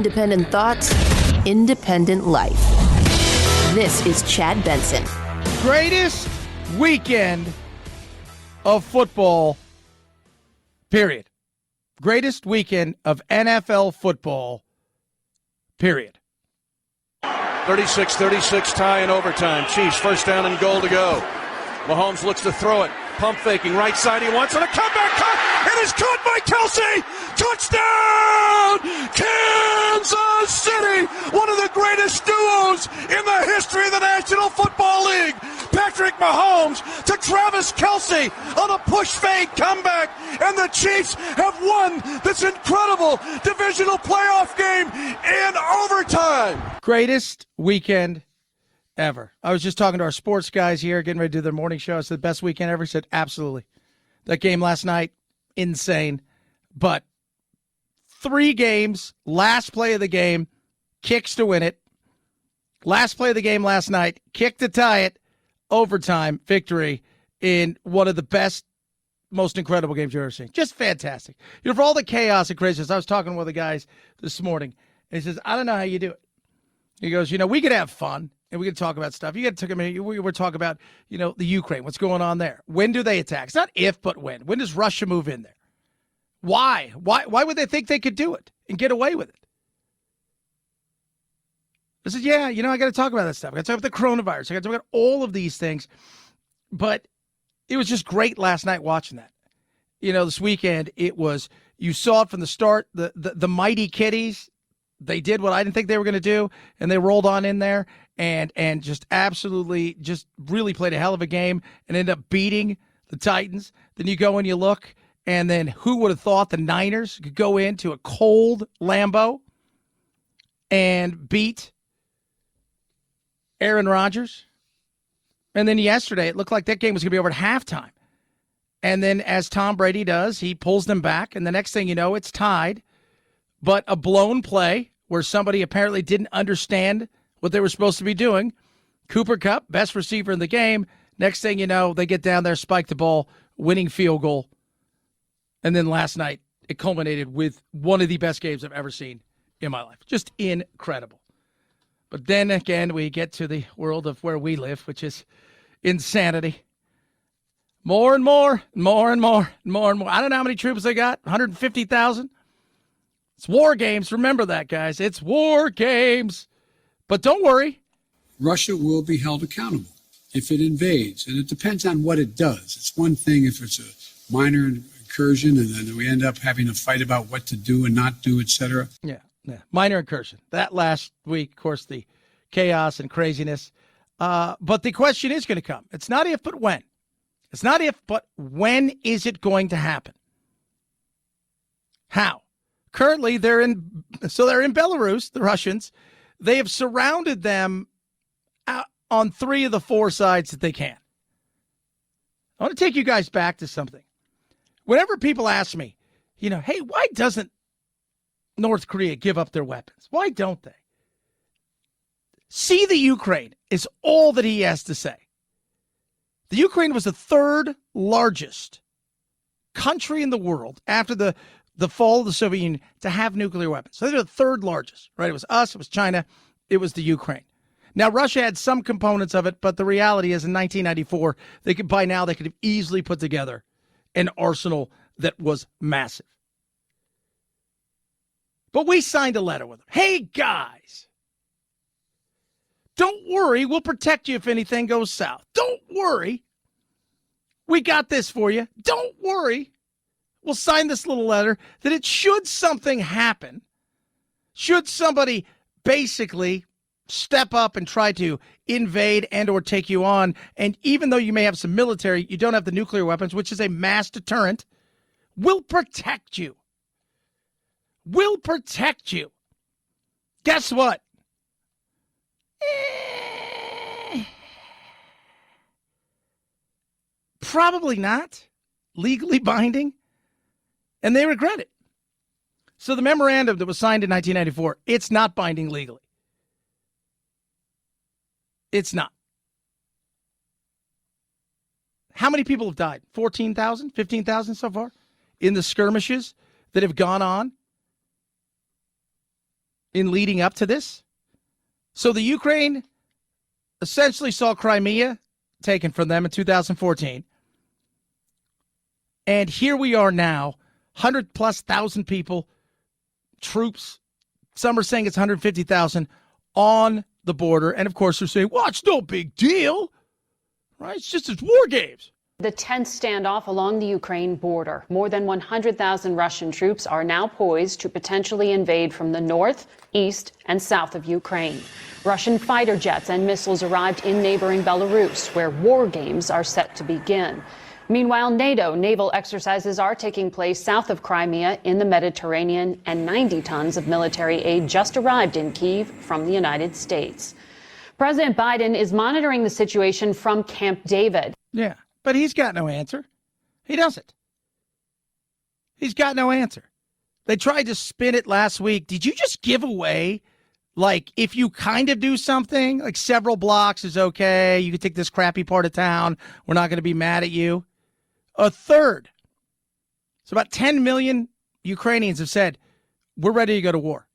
Independent thoughts, independent life. This is Chad Benson. Greatest weekend of football, period. Greatest weekend of NFL football, period. 36-36 tie in overtime. Chiefs first down and goal to go. Mahomes looks to throw it. Pump faking. Right side he wants it. A comeback cut. It is caught by Kelsey. Touchdown! Kansas City! One of the greatest duos in the history of the National Football League. Patrick Mahomes to Travis Kelsey on a push fake comeback. And the Chiefs have won this incredible divisional playoff game in overtime. Greatest weekend ever. I was just talking to our sports guys here, getting ready to do their morning show. I said, best weekend ever? He said, absolutely. That game last night, insane. But 3 games, last play of the game, kicks to win it. Last play of the game last night, kick to tie it, overtime victory in one of the best, most incredible games you've ever seen. Just fantastic. You know, for all the chaos and craziness, I was talking to one of the guys this morning, and he says, I don't know how you do it. He goes, you know, we could have fun. And we can talk about stuff. You got to take a minute. We were talking about, you know, the Ukraine. What's going on there? When do they attack? It's not if, but when. When does Russia move in there? Why? Why would they think they could do it and get away with it? I said, yeah, you know, I got to talk about that stuff. I got to talk about the coronavirus. I got to talk about all of these things. But it was just great last night watching that. You know, this weekend, it was, you saw it from the start, the mighty Kitties. They did what I didn't think they were going to do, and they rolled on in there and just absolutely just really played a hell of a game and ended up beating the Titans. Then you go and you look, and then who would have thought the Niners could go into a cold Lambeau and beat Aaron Rodgers? And then yesterday, it looked like that game was going to be over at halftime. And then as Tom Brady does, he pulls them back, and the next thing you know, it's tied. But a blown play where somebody apparently didn't understand what they were supposed to be doing. Cooper Kupp, best receiver in the game. Next thing you know, they get down there, spike the ball, winning field goal. And then last night, it culminated with one of the best games I've ever seen in my life. Just incredible. But then again, we get to the world of where we live, which is insanity. More and more, more and more, more and more. I don't know how many troops they got, 150,000. It's war games. Remember that, guys. It's war games. But don't worry. Russia will be held accountable if it invades. And it depends on what it does. It's one thing if it's a minor incursion and then we end up having a fight about what to do and not do, et cetera. Yeah. Minor incursion. That last week, of course, the chaos and craziness. But the question is going to come. It's not if, but when. It's not if, but when is it going to happen? How? Currently, they're in Belarus, the Russians. They have surrounded them on 3 of the 4 sides that they can. I want to take you guys back to something. Whenever people ask me, you know, hey, why doesn't North Korea give up their weapons? Why don't they? See the Ukraine is all that he has to say. The Ukraine was the 3rd largest country in the world after the fall of the Soviet Union to have nuclear weapons. So they're the 3rd largest, right? It was us, it was China, it was the Ukraine. Now, Russia had some components of it, but the reality is in 1994, they could have easily put together an arsenal that was massive. But we signed a letter with them. Hey, guys, don't worry. We'll protect you if anything goes south. Don't worry. We got this for you. Don't worry. We'll sign this little letter that it should something happen, should somebody basically step up and try to invade and or take you on, and even though you may have some military, you don't have the nuclear weapons, which is a mass deterrent, we'll protect you. We'll protect you. Guess what? Probably not legally binding. And they regret it. So the memorandum that was signed in 1994, it's not binding legally. It's not. How many people have died? 14,000, 15,000 so far in the skirmishes that have gone on in leading up to this. So the Ukraine essentially saw Crimea taken from them in 2014. And here we are now, 100,000+ people, troops. Some are saying it's 150,000 on the border. And of course, they're saying, well, it's no big deal, right? It's war games. The tense standoff along the Ukraine border. More than 100,000 Russian troops are now poised to potentially invade from the north, east, and south of Ukraine. Russian fighter jets and missiles arrived in neighboring Belarus, where war games are set to begin. Meanwhile, NATO naval exercises are taking place south of Crimea in the Mediterranean, and 90 tons of military aid just arrived in Kyiv from the United States. President Biden is monitoring the situation from Camp David. Yeah, but he's got no answer. He doesn't. He's got no answer. They tried to spin it last week. Did you just give away, like, if you kind of do something, like several blocks is okay, you can take this crappy part of town, we're not going to be mad at you? A third. So about 10 million Ukrainians have said, we're ready to go to war.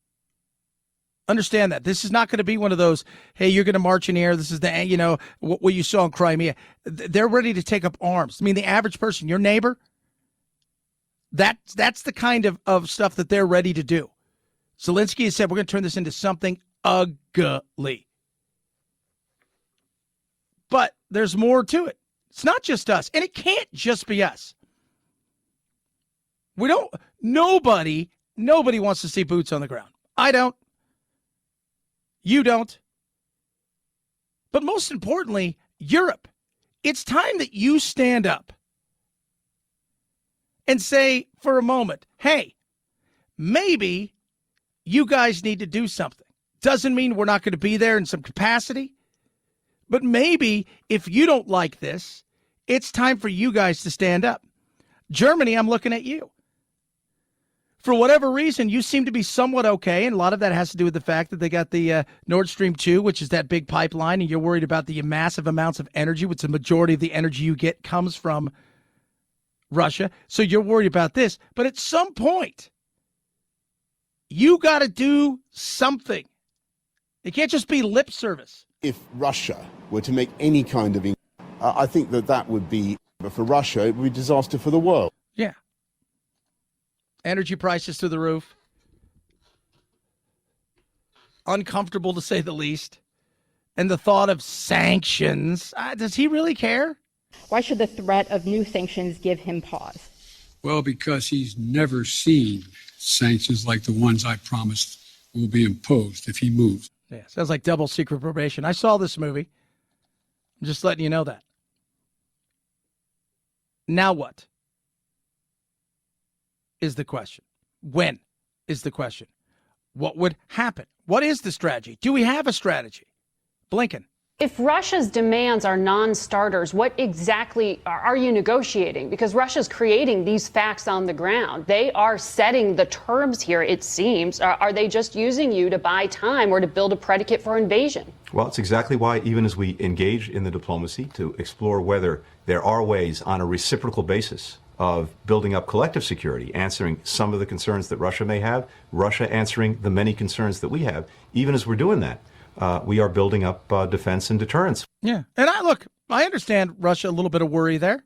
Understand that. This is not going to be one of those, hey, you're going to march in here. This is the, what you saw in Crimea. They're ready to take up arms. I mean, the average person, your neighbor, that's the kind of stuff that they're ready to do. Zelensky has said, we're going to turn this into something ugly. But there's more to it. It's not just us, and it can't just be us. Nobody wants to see boots on the ground. I don't. You don't. But most importantly, Europe. It's time that you stand up and say for a moment, hey, maybe you guys need to do something. Doesn't mean we're not going to be there in some capacity. But maybe if you don't like this, it's time for you guys to stand up. Germany, I'm looking at you. For whatever reason, you seem to be somewhat okay, and a lot of that has to do with the fact that they got the Nord Stream 2, which is that big pipeline, and you're worried about the massive amounts of energy, which the majority of the energy you get comes from Russia. So you're worried about this. But at some point, you got to do something. It can't just be lip service. If Russia were to make any kind of, I think that would be, for Russia, it would be a disaster for the world. Yeah. Energy prices through the roof. Uncomfortable to say the least. And the thought of sanctions. Does he really care? Why should the threat of new sanctions give him pause? Well, because he's never seen sanctions like the ones I promised will be imposed if he moves. Yeah, sounds like double secret probation. I saw this movie. I'm just letting you know that. Now what? Is the question. When is the question? What would happen? What is the strategy? Do we have a strategy? Blinken. If Russia's demands are non-starters, what exactly are you negotiating? Because Russia's creating these facts on the ground. They are setting the terms here, it seems. Are they just using you to buy time or to build a predicate for invasion? Well, it's exactly why, even as we engage in the diplomacy to explore whether there are ways on a reciprocal basis of building up collective security, answering some of the concerns that Russia may have, Russia answering the many concerns that we have, even as we're doing that, we are building up defense and deterrence. Yeah. And I understand Russia, a little bit of worry there.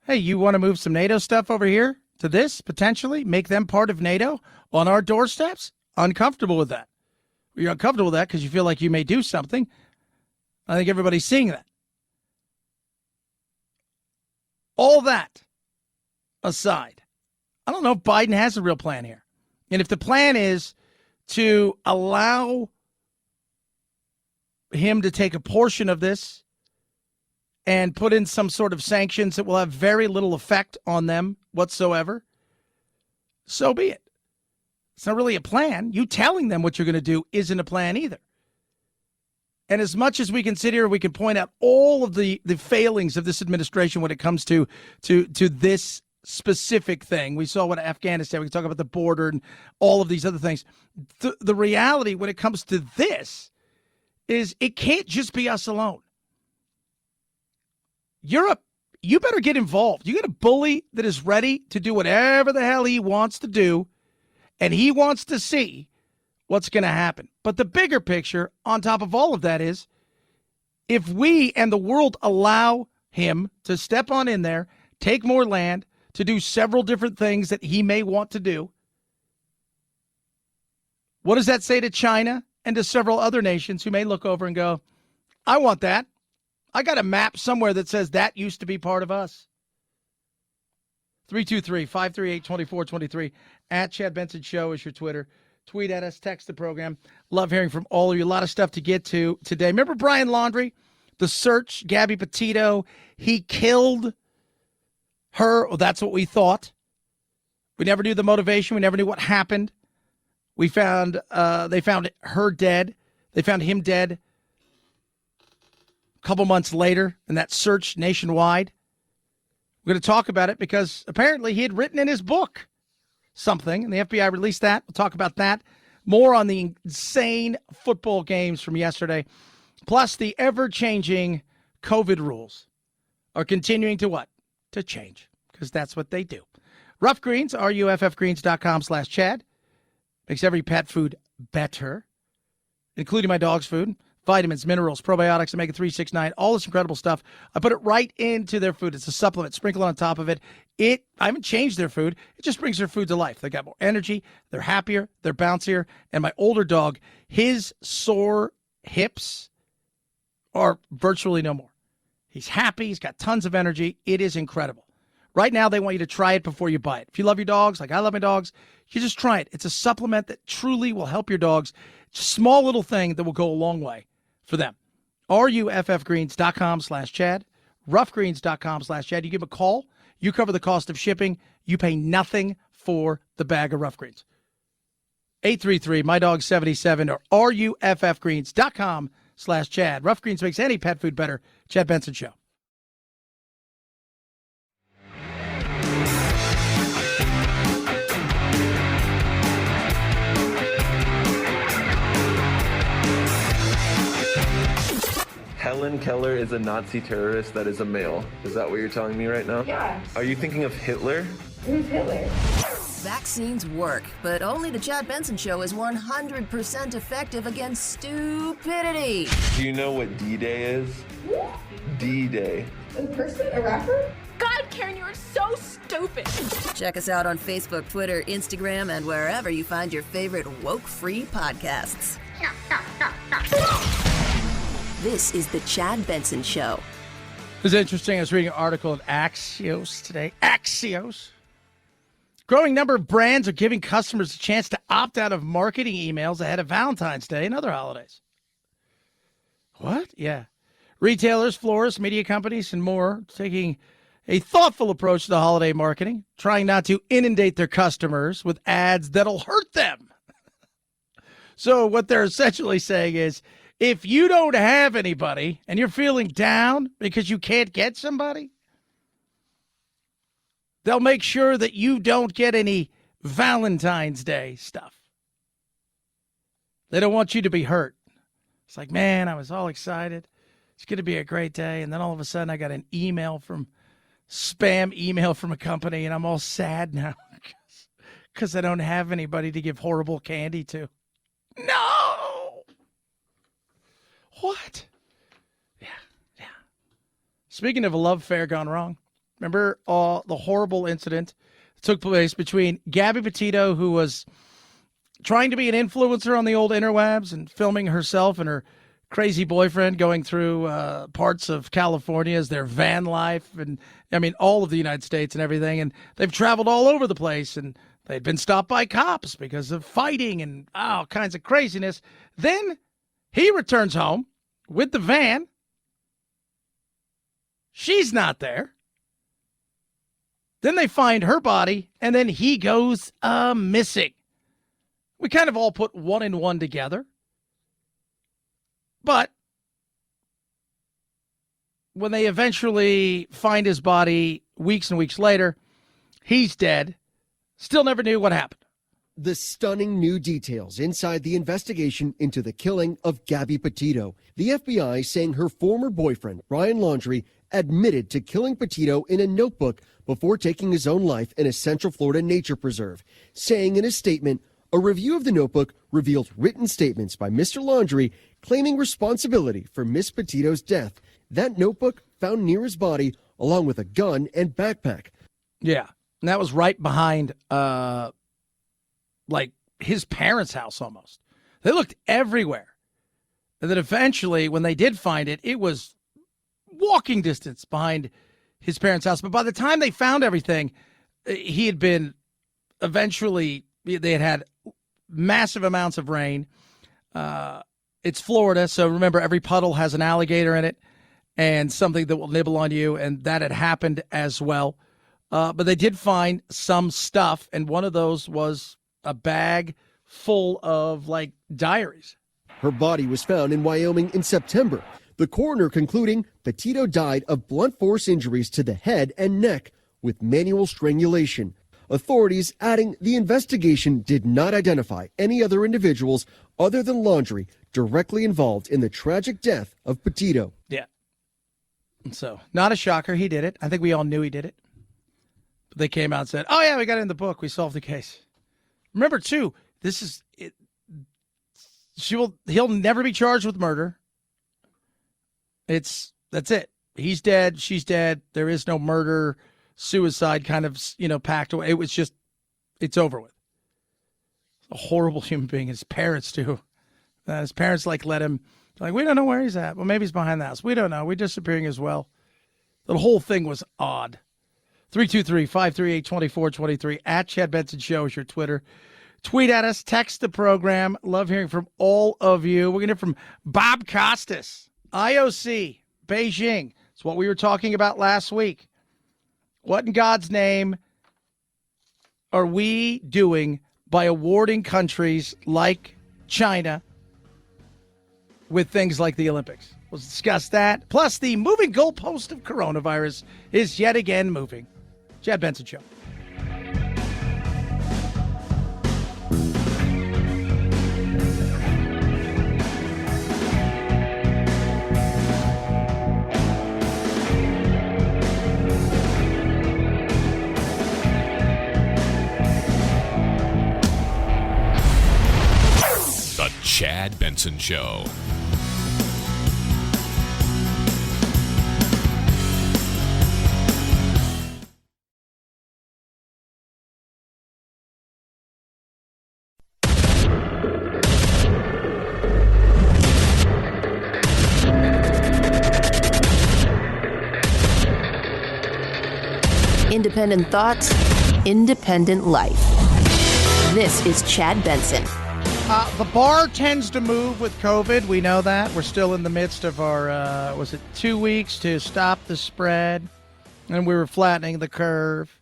Hey, you want to move some NATO stuff over here to this, potentially? Make them part of NATO on our doorsteps? Uncomfortable with that. You're uncomfortable with that because you feel like you may do something. I think everybody's seeing that. All that aside, I don't know if Biden has a real plan here. And if the plan is to allow him to take a portion of this and put in some sort of sanctions that will have very little effect on them whatsoever, so be it. It's not really a plan. You telling them what you're going to do isn't a plan either. And as much as we can sit here, we can point out all of the failings of this administration when it comes to this specific thing. We saw what Afghanistan, we can talk about the border and all of these other things. The reality when it comes to this is it can't just be us alone. Europe, you better get involved. You got a bully that is ready to do whatever the hell he wants to do, and he wants to see what's going to happen. But the bigger picture on top of all of that is, if we and the world allow him to step on in there, take more land, to do several different things that he may want to do, what does that say to China and to several other nations who may look over and go, I want that. I got a map somewhere that says that used to be part of us. 323-538-2423. At Chad Benson Show is your Twitter. Tweet at us, text the program. Love hearing from all of you. A lot of stuff to get to today. Remember Brian Laundrie? The search, Gabby Petito. He killed her. Well, that's what we thought. We never knew the motivation. We never knew what happened. They found her dead. They found him dead a couple months later in that search nationwide. We're going to talk about it because apparently he had written in his book something, and the FBI released that. We'll talk about that. More on the insane football games from yesterday. Plus, the ever-changing COVID rules are continuing to what? To change, because that's what they do. Rough Greens, ruffgreens.com/Chad. Makes every pet food better, including my dog's food. Vitamins, minerals, probiotics, omega-3, 6, 9, all this incredible stuff. I put it right into their food. It's a supplement, sprinkle on top of it. I haven't changed their food. It just brings their food to life. They got more energy. They're happier. They're bouncier. And my older dog, his sore hips are virtually no more. He's happy. He's got tons of energy. It is incredible. Right now, they want you to try it before you buy it. If you love your dogs, like I love my dogs, you just try it. It's a supplement that truly will help your dogs. It's a small little thing that will go a long way for them. ruffgreens.com/Chad. ruffgreens.com/Chad. You give a call. You cover the cost of shipping. You pay nothing for the bag of Rough Greens. 833-MyDog77 or ruffgreens.com/Chad. Rough Greens makes any pet food better. Chad Benson Show. Helen Keller is a Nazi terrorist that is a male. Is that what you're telling me right now? Yeah. Are you thinking of Hitler? Who's Hitler? Vaccines work, but only the Chad Benson Show is 100% effective against stupidity. Do you know what D-Day is? D-Day. A person? A rapper? God, Karen, you are so stupid. Check us out on Facebook, Twitter, Instagram, and wherever you find your favorite woke-free podcasts. This is the Chad Benson Show. It was interesting. I was reading an article in Axios today. Axios. Growing number of brands are giving customers a chance to opt out of marketing emails ahead of Valentine's Day and other holidays. What? Yeah. Retailers, florists, media companies, and more taking a thoughtful approach to the holiday marketing, trying not to inundate their customers with ads that'll hurt them. So what they're essentially saying is, if you don't have anybody and you're feeling down because you can't get somebody, they'll make sure that you don't get any Valentine's Day stuff. They don't want you to be hurt. It's like, man, I was all excited. It's going to be a great day. And then all of a sudden I got an spam email from a company, and I'm all sad now because I don't have anybody to give horrible candy to. No! What? Yeah. Speaking of a love affair gone wrong, remember the horrible incident that took place between Gabby Petito, who was trying to be an influencer on the old interwebs and filming herself and her crazy boyfriend going through parts of California as their van life, and I mean all of the United States and everything, and they've traveled all over the place, and they'd been stopped by cops because of fighting and all kinds of craziness. Then he returns home with the van. She's not there. Then they find her body, and then he goes missing. We kind of all put one and one together. But when they eventually find his body weeks and weeks later, he's dead. Still never knew what happened. The stunning new details inside the investigation into the killing of Gabby Petito. The FBI saying her former boyfriend, Brian Laundrie, admitted to killing Petito in a notebook before taking his own life in a Central Florida nature preserve, saying in a statement, A review of the notebook revealed written statements by Mr. Laundrie claiming responsibility for Miss Petito's death. That notebook found near his body along with a gun and backpack. Yeah, and that was right behind, like, his parents' house almost. They looked everywhere. And then eventually, when they did find it, it was walking distance behind his parents' house. But by the time they found everything, he had been eventually, they had massive amounts of rain. It's Florida, so remember, every puddle has an alligator in it and something that will nibble on you, and that had happened as well. But they did find some stuff, and one of those was a bag full of, like, diaries. Her body was found in Wyoming in September. The coroner concluding Petito died of blunt force injuries to the head and neck with manual strangulation. Authorities adding the investigation did not identify any other individuals other than Laundrie directly involved in the tragic death of Petito. Yeah. So, not a shocker. He did it. I think we all knew he did it. But they came out and said, oh, yeah, we got it in the book. We solved the case. Remember, too, this is it. He'll never be charged with murder. That's it. He's dead. She's dead. There is no murder, suicide kind of, packed away. It was just, it's over with. A horrible human being. His parents, too. His parents, let him, we don't know where he's at. Well, maybe he's behind the house. We don't know. We're disappearing as well. The whole thing was odd. 323-538-2423. At Chad Benson Show is your Twitter. Tweet at us. Text the program. Love hearing from all of you. We're going to hear from Bob Costas, IOC, Beijing. It's what we were talking about last week. What in God's name are we doing by awarding countries like China with things like the Olympics? We'll discuss that. Plus, the moving goalpost of coronavirus is yet again moving. Chad Benson Show. The Chad Benson Show. Independent thoughts, independent life. This is Chad Benson. The bar tends to move with COVID. We know that. We're still in the midst of our, 2 weeks to stop the spread, and we were flattening the curve.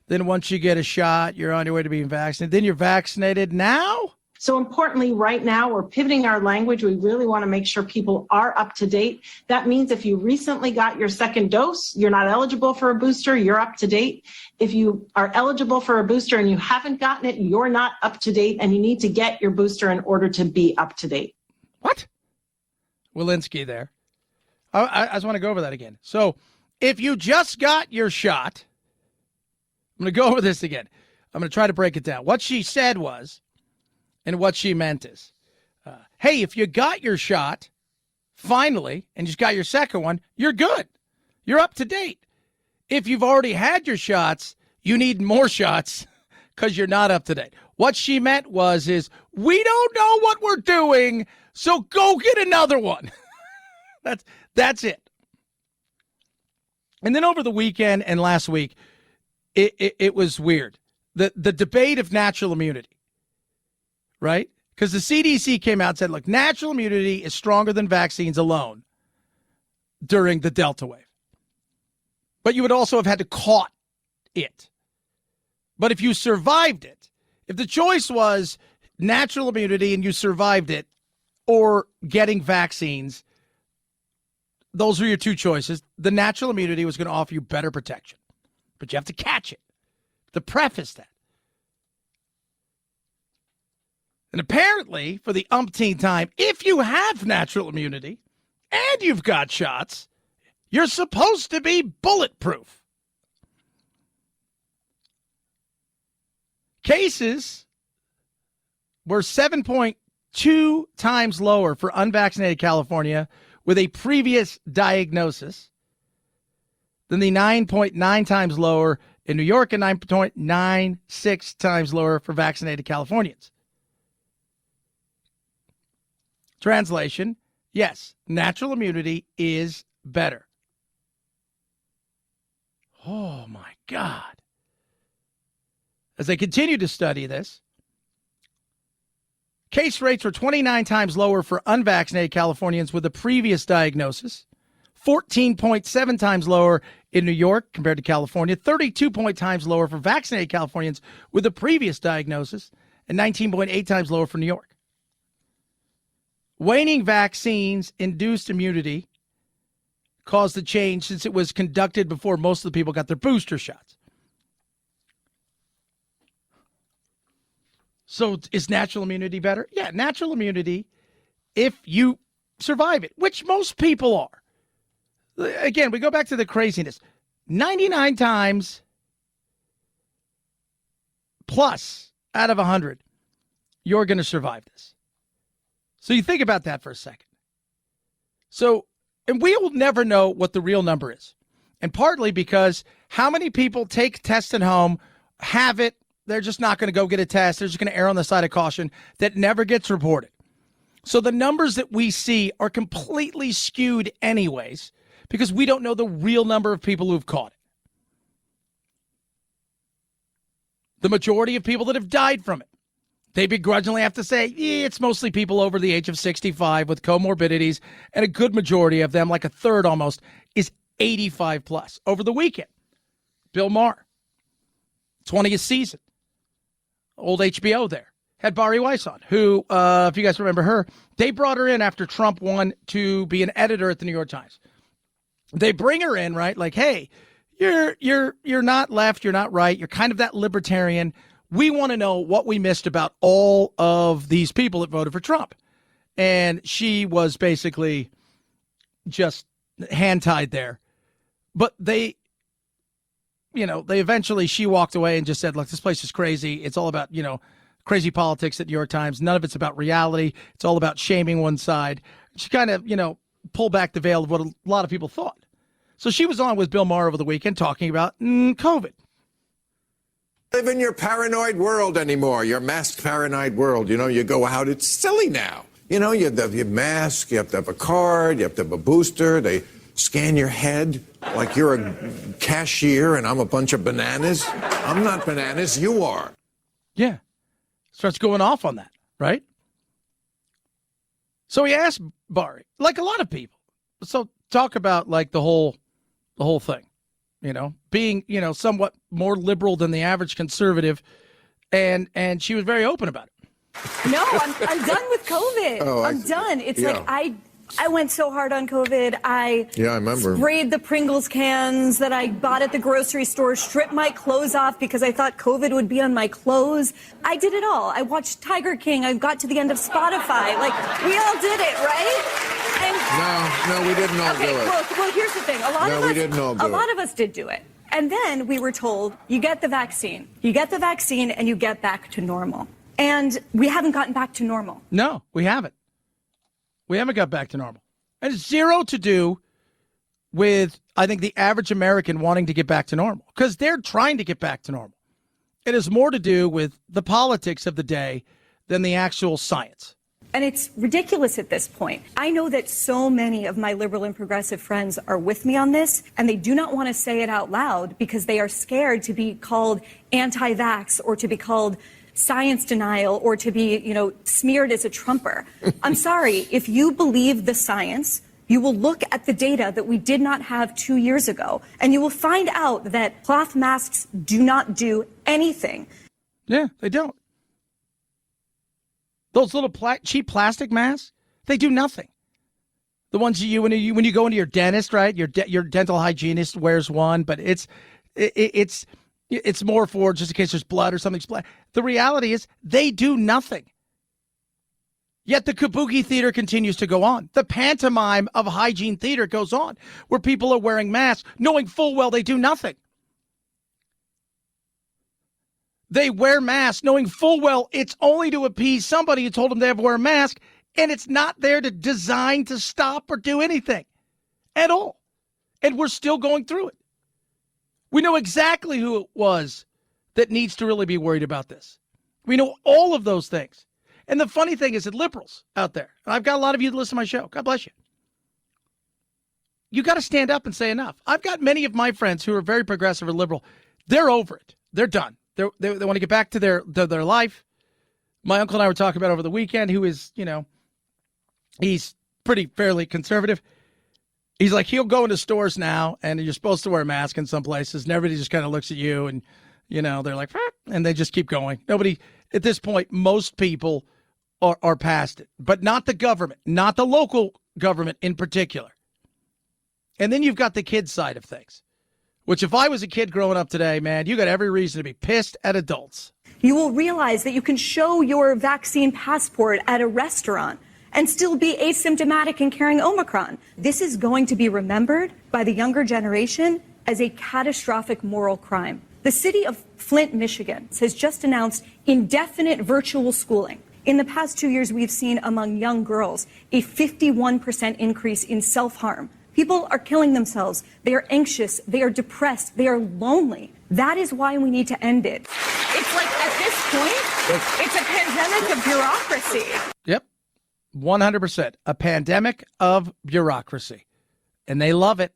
Then once you get a shot, you're on your way to being vaccinated. Then you're vaccinated. Now? So importantly, right now, we're pivoting our language. We really want to make sure people are up to date. That means if you recently got your second dose, you're not eligible for a booster, you're up to date. If you are eligible for a booster and you haven't gotten it, you're not up to date, and you need to get your booster in order to be up to date. What? Walensky there. I just want to go over that again. So if you just got your shot, I'm going to go over this again. I'm going to try to break it down. What she said was, and what she meant is, hey, if you got your shot, finally, and you just got your second one, you're good. You're up to date. If you've already had your shots, you need more shots because you're not up to date. What she meant is, we don't know what we're doing, so go get another one. That's it. And then over the weekend and last week, it was weird. The debate of natural immunity. Right? Because the CDC came out and said, look, natural immunity is stronger than vaccines alone during the Delta wave. But you would also have had to caught it. But if you survived it, if the choice was natural immunity and you survived it or getting vaccines, those were your two choices. The natural immunity was going to offer you better protection. But you have to catch it. To preface that. And apparently, for the umpteenth time, if you have natural immunity and you've got shots, you're supposed to be bulletproof. Cases were 7.2 times lower for unvaccinated California with a previous diagnosis than the 9.9 times lower in New York and 9.96 times lower for vaccinated Californians. Translation, yes, natural immunity is better. Oh, my God. As they continue to study this, case rates were 29 times lower for unvaccinated Californians with a previous diagnosis, 14.7 times lower in New York compared to California, 32 times lower for vaccinated Californians with a previous diagnosis, and 19.8 times lower for New York. Waning vaccines induced immunity caused the change since it was conducted before most of the people got their booster shots. So is natural immunity better? Yeah, natural immunity, if you survive it, which most people are. Again, we go back to the craziness. 99 times plus out of 100, you're going to survive this. So you think about that for a second. So, and we will never know what the real number is. And partly because how many people take tests at home, have it, they're just not going to go get a test. They're just going to err on the side of caution. That never gets reported. So the numbers that we see are completely skewed anyways because we don't know the real number of people who've caught it. The majority of people that have died from it, they begrudgingly have to say, it's mostly people over the age of 65 with comorbidities, and a good majority of them, like a third almost, is 85 plus. Over the weekend, Bill Maher, 20th season, old HBO there, had Bari Weiss on, who, if you guys remember her, they brought her in after Trump won to be an editor at the New York Times. They bring her in, right? Like, hey, you're not left, you're not right, you're kind of that libertarian. We want to know what we missed about all of these people that voted for Trump. And she was basically just hand-tied there. But they eventually, she walked away and just said, look, this place is crazy. It's all about, crazy politics at New York Times. None of it's about reality. It's all about shaming one side. She kind of, pulled back the veil of what a lot of people thought. So she was on with Bill Maher over the weekend talking about COVID. Live in your paranoid world anymore, your masked paranoid world. You go out, it's silly now. You have to have your mask, you have to have a card, you have to have a booster. They scan your head like you're a cashier and I'm a bunch of bananas. I'm not bananas, you are. Yeah. Starts going off on that, right? So he asked Bari, like a lot of people. So talk about like the whole thing. Being, somewhat more liberal than the average conservative. And she was very open about it. No, I'm done with COVID. Oh, I'm done. It's yeah. like I went so hard on COVID. I remember. Sprayed the Pringles cans that I bought at the grocery store, stripped my clothes off because I thought COVID would be on my clothes. I did it all. I watched Tiger King. I got to the end of Spotify. Like, we all did it, right? No, we didn't all do it. Well, here's the thing. A lot of us did do it. And then we were told, you get the vaccine. You get the vaccine and you get back to normal. And we haven't gotten back to normal. No, we haven't. We haven't got back to normal. And it's zero to do with, I think, the average American wanting to get back to normal because they're trying to get back to normal. It has more to do with the politics of the day than the actual science. And it's ridiculous at this point. I know that so many of my liberal and progressive friends are with me on this, and they do not want to say it out loud because they are scared to be called anti-vax or to be called science denial or to be, smeared as a Trumper. I'm sorry, if you believe the science, you will look at the data that we did not have 2 years ago, and you will find out that cloth masks do not do anything. Yeah, they don't. Those little cheap plastic masks, they do nothing. The ones when you go into your dentist, right? Your dental hygienist wears one, but it's more for just in case there's blood or something. The reality is they do nothing. Yet the kabuki theater continues to go on. The pantomime of hygiene theater goes on, where people are wearing masks, knowing full well they do nothing. They wear masks knowing full well it's only to appease somebody who told them they have to wear a mask, and it's not there to design to stop or do anything at all. And we're still going through it. We know exactly who it was that needs to really be worried about this. We know all of those things. And the funny thing is that liberals out there, and I've got a lot of you that listen to my show. God bless you. You got to stand up and say enough. I've got many of my friends who are very progressive or liberal. They're over it. They're done. They want to get back to their life. My uncle and I were talking about over the weekend, who is, he's pretty fairly conservative. He's like, he'll go into stores now, and you're supposed to wear a mask in some places, and everybody just kind of looks at you, and, they're like, and they just keep going. Nobody, at this point, most people are past it, but not the government, not the local government in particular. And then you've got the kid side of things, which if I was a kid growing up today, man, you got every reason to be pissed at adults. You will realize that you can show your vaccine passport at a restaurant and still be asymptomatic and carrying Omicron. This is going to be remembered by the younger generation as a catastrophic moral crime. The city of Flint, Michigan, has just announced indefinite virtual schooling. In the past 2 years, we've seen among young girls a 51% increase in self-harm. People are killing themselves. They are anxious. They are depressed. They are lonely. That is why we need to end it. It's like, at this point, it's a pandemic of bureaucracy. Yep. 100%. A pandemic of bureaucracy. And they love it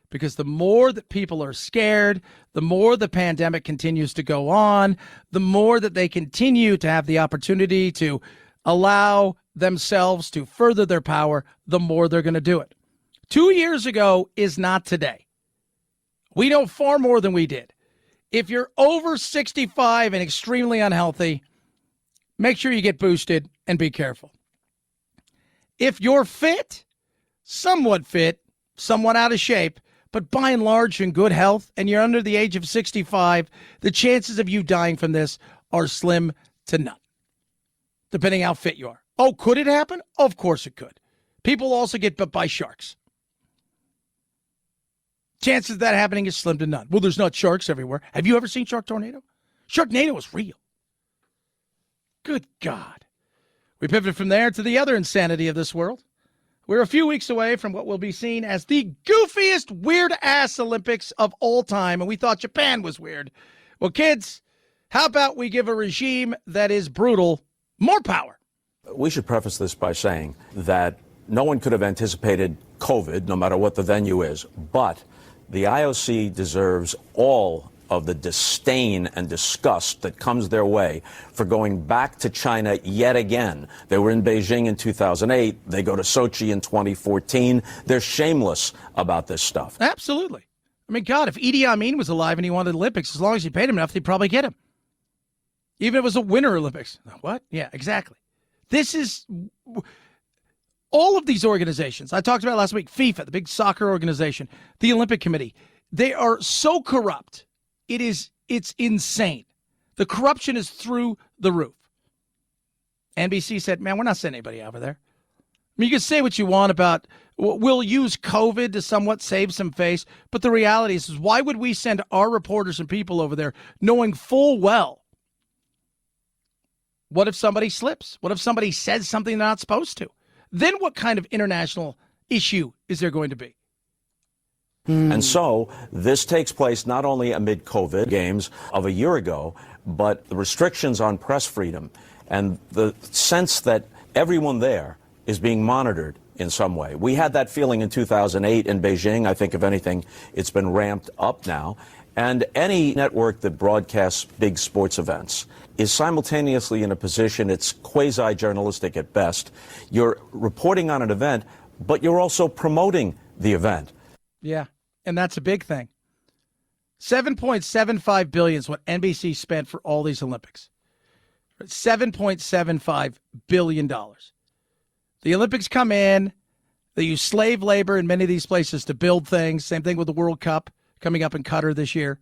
because the more that people are scared, the more the pandemic continues to go on, the more that they continue to have the opportunity to allow themselves to further their power, the more they're going to do it. 2 years ago is not today. We know far more than we did. If you're over 65 and extremely unhealthy, make sure you get boosted and be careful. If you're fit, somewhat out of shape, but by and large in good health, and you're under the age of 65, the chances of you dying from this are slim to none, depending how fit you are. Oh, could it happen? Of course it could. People also get bit by sharks. Chances of that happening is slim to none. Well, there's not sharks everywhere. Have you ever seen Shark Tornado? Sharknado is real. Good God. We pivoted from there to the other insanity of this world. We're a few weeks away from what will be seen as the goofiest, weird-ass Olympics of all time, and we thought Japan was weird. Well, kids, how about we give a regime that is brutal more power? We should preface this by saying that no one could have anticipated COVID, no matter what the venue is, but the IOC deserves all of the disdain and disgust that comes their way for going back to China yet again. They were in Beijing in 2008. They go to Sochi in 2014. They're shameless about this stuff. Absolutely. I mean, God, if Idi Amin was alive and he wanted Olympics, as long as you paid him enough, they'd probably get him. Even if it was a Winter Olympics. What? Yeah, exactly. This is... all of these organizations, I talked about last week, FIFA, the big soccer organization, the Olympic Committee, they are so corrupt. It's insane. The corruption is through the roof. NBC said, man, we're not sending anybody over there. I mean, you can say what you want about, we'll use COVID to somewhat save some face, but the reality is why would we send our reporters and people over there knowing full well, what if somebody slips? What if somebody says something they're not supposed to? Then what kind of international issue is there going to be? And so this takes place not only amid COVID games of a year ago, but the restrictions on press freedom and the sense that everyone there is being monitored in some way. We had that feeling in 2008 in Beijing. I think, if anything, it's been ramped up now. And any network that broadcasts big sports events is simultaneously in a position, it's quasi-journalistic at best. You're reporting on an event, but you're also promoting the event. Yeah, and that's a big thing. $7.75 billion is what NBC spent for all these Olympics. $7.75 billion. The Olympics come in, they use slave labor in many of these places to build things. Same thing with the World Cup coming up in Qatar this year.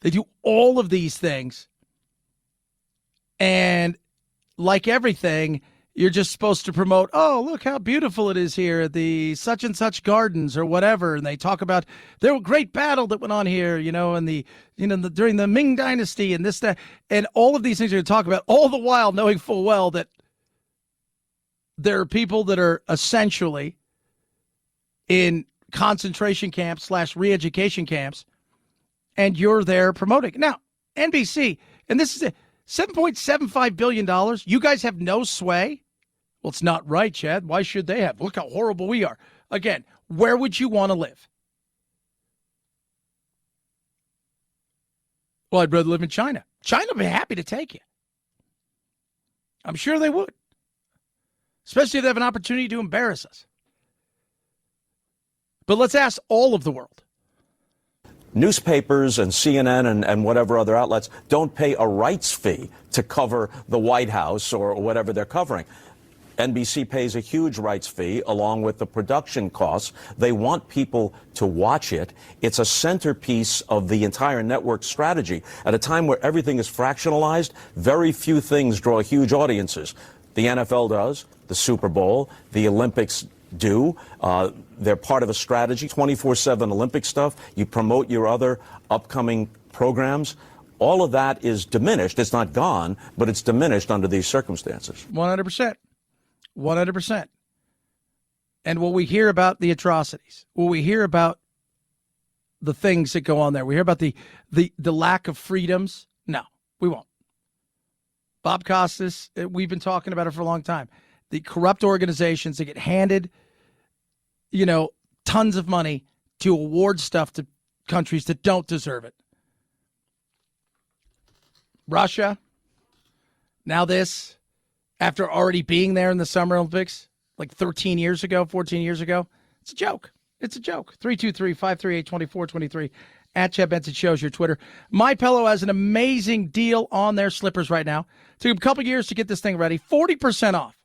They do all of these things. And like everything, you're just supposed to promote, oh, look how beautiful it is here at the such and such gardens or whatever. And they talk about their great battle that went on here, during the Ming Dynasty and this, that, and all of these things you're going to talk about, all the while knowing full well that there are people that are essentially in concentration camps / re-education camps, and you're there promoting. Now, NBC, and this is it, $7.75 billion. You guys have no sway? Well, it's not right, Chad. Why should they have? Look how horrible we are. Again, where would you want to live? Well, I'd rather live in China. China would be happy to take you. I'm sure they would. Especially if they have an opportunity to embarrass us. But let's ask all of the world. Newspapers and CNN and whatever other outlets don't pay a rights fee to cover the White House or whatever they're covering. NBC pays a huge rights fee along with the production costs. They want people to watch it. It's a centerpiece of the entire network strategy. At a time where everything is fractionalized, very few things draw huge audiences. The NFL does, the Super Bowl, the Olympics do. They're part of a strategy, 24/7 Olympic stuff. You promote your other upcoming programs. All of that is diminished. It's not gone, but it's diminished under these circumstances. 100%. 100%. And will we hear about the atrocities? Will we hear about the things that go on there? We hear about the lack of freedoms? No, we won't. Bob Costas, we've been talking about it for a long time. The corrupt organizations that get handed, tons of money to award stuff to countries that don't deserve it. Russia, now this, after already being there in the Summer Olympics, like 13 years ago, 14 years ago. It's a joke. It's a joke. 323-538-2423 at Chad Benson Show's your Twitter. MyPillow has an amazing deal on their slippers right now. Took a couple years to get this thing ready. 40% off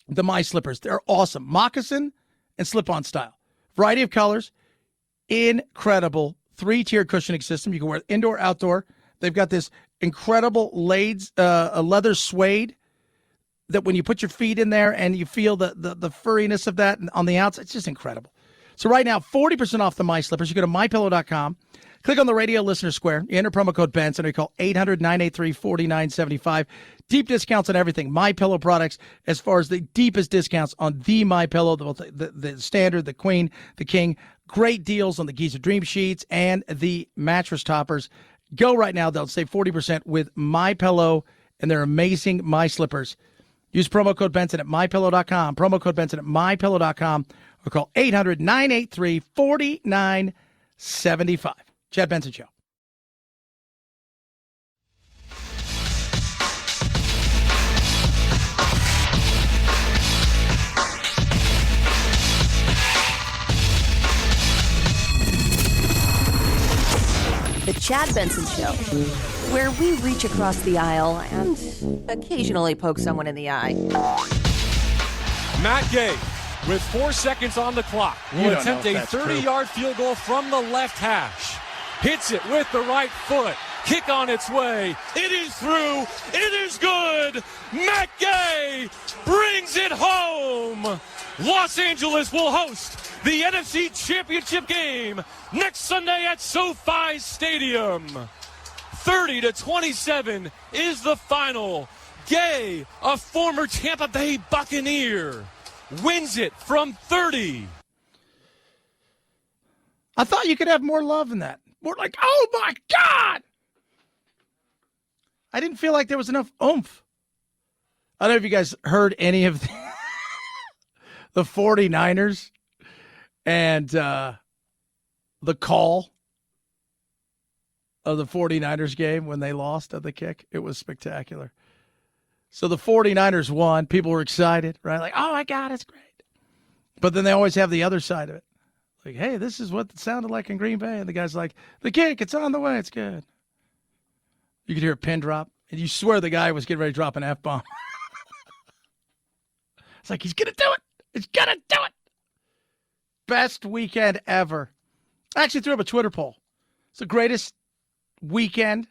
the My Slippers. They're awesome. Moccasin and slip-on style. Variety of colors. Incredible 3-tiered cushioning system. You can wear it indoor, outdoor. They've got this incredible a leather suede that when you put your feet in there and you feel the furriness of that on the outside, it's just incredible. So right now, 40% off the My Slippers. You go to MyPillow.com, click on the radio listener square, you enter promo code Benson, or you call 800-983-4975. Deep discounts on everything. MyPillow products, as far as the deepest discounts on the MyPillow, the standard, the queen, the king. Great deals on the Giza Dream Sheets and the mattress toppers. Go right now. They'll save 40% with MyPillow and their amazing My Slippers. Use promo code Benson at MyPillow.com, promo code Benson at MyPillow.com, or call 800-983-4975. Chad Benson Show. The Chad Benson Show, where we reach across the aisle and occasionally poke someone in the eye. Matt Gay, with 4 seconds on the clock, will attempt a 30-yard field goal from the left hash. Hits it with the right foot. Kick on its way. It is through. It is good. Matt Gay brings it home. Los Angeles will host the NFC Championship game next Sunday at SoFi Stadium. 30-27 is the final. Gay, a former Tampa Bay Buccaneer, wins it from 30. I thought you could have more love in that. More like, oh my God! I didn't feel like there was enough oomph. I don't know if you guys heard any of the 49ers and the call of the 49ers game when they lost at the kick. It was spectacular. So the 49ers won. People were excited, right? Like, oh, my God, it's great. But then they always have the other side of it. Like, hey, this is what it sounded like in Green Bay. And the guy's like, the kick, it's on the way. It's good. You could hear a pin drop. And you swear the guy was getting ready to drop an F-bomb. It's like, he's going to do it. He's going to do it. Best weekend ever. I actually threw up a Twitter poll. It's the greatest weekend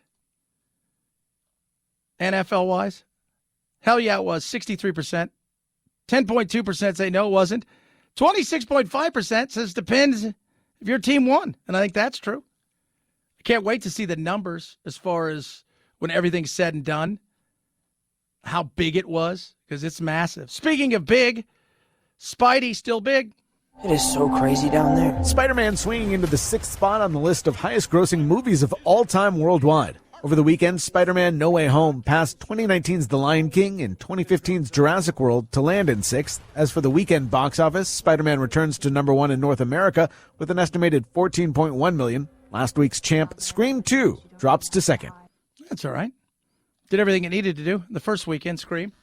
NFL-wise. Hell yeah, it was. 63%. 10.2% say no, it wasn't. 26.5% says depends if your team won. And I think that's true. I can't wait to see the numbers as far as when everything's said and done, how big it was, because it's massive. Speaking of big, Spidey still big. It is so crazy down there. Spider-Man swinging into the 6th spot on the list of highest-grossing movies of all time worldwide. Over the weekend, Spider-Man No Way Home passed 2019's The Lion King and 2015's Jurassic World to land in 6th. As for the weekend box office, Spider-Man returns to number 1 in North America with an estimated $14.1 million. Last week's champ, Scream 2, drops to 2nd. That's all right. Did everything it needed to do the first weekend, Scream.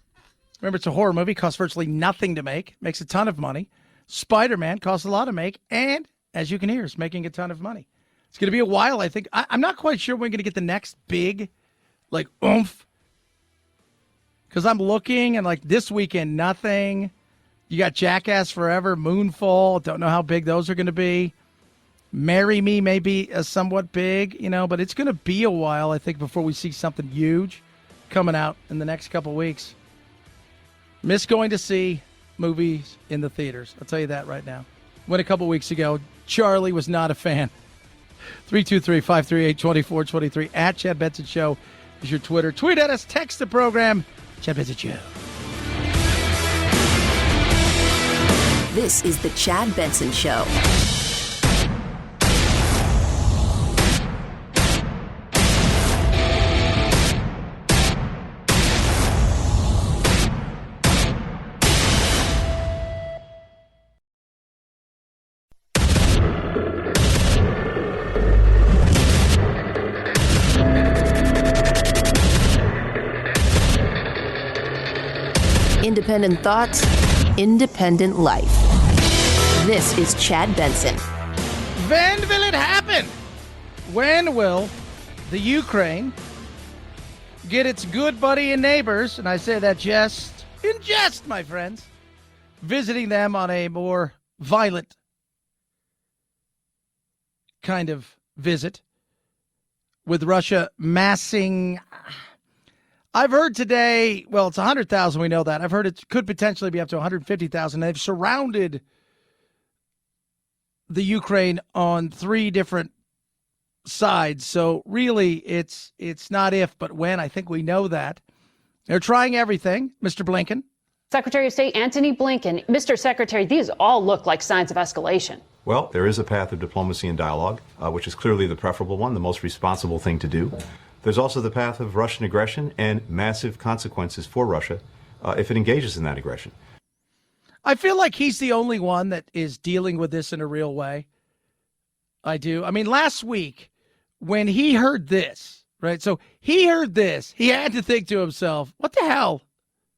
Remember, it's a horror movie, costs virtually nothing to make, makes a ton of money. Spider-Man costs a lot to make, and as you can hear, is making a ton of money. It's going to be a while, I think. I'm not quite sure when we're going to get the next big, oomph. Because I'm looking, and, this weekend, nothing. You got Jackass Forever, Moonfall. Don't know how big those are going to be. Marry Me may be somewhat big, but it's going to be a while, I think, before we see something huge coming out in the next couple weeks. Miss going to see movies in the theaters. I'll tell you that right now. Went a couple weeks ago. Charlie was not a fan. 323-538-2423 at Chad Benson Show is your Twitter. Tweet at us, text the program, Chad Benson Show. This is the Chad Benson Show. Independent thoughts, independent life. This is Chad Benson. When will it happen? When will the Ukraine get its good buddy and neighbors, and I say that just in jest, my friends, visiting them on a more violent kind of visit, with Russia massing... I've heard today, well, it's 100,000, we know that. I've heard it could potentially be up to 150,000. They've surrounded the Ukraine on 3 different sides. So really, it's not if, but when. I think we know that. They're trying everything, Mr. Blinken. Secretary of State Antony Blinken. Mr. Secretary, these all look like signs of escalation. Well, there is a path of diplomacy and dialogue, which is clearly the preferable one, the most responsible thing to do. There's also the path of Russian aggression and massive consequences for Russia if it engages in that aggression. I feel like he's the only one that is dealing with this in a real way. I do. I mean, last week when he heard this, right? So he heard this. He had to think to himself, what the hell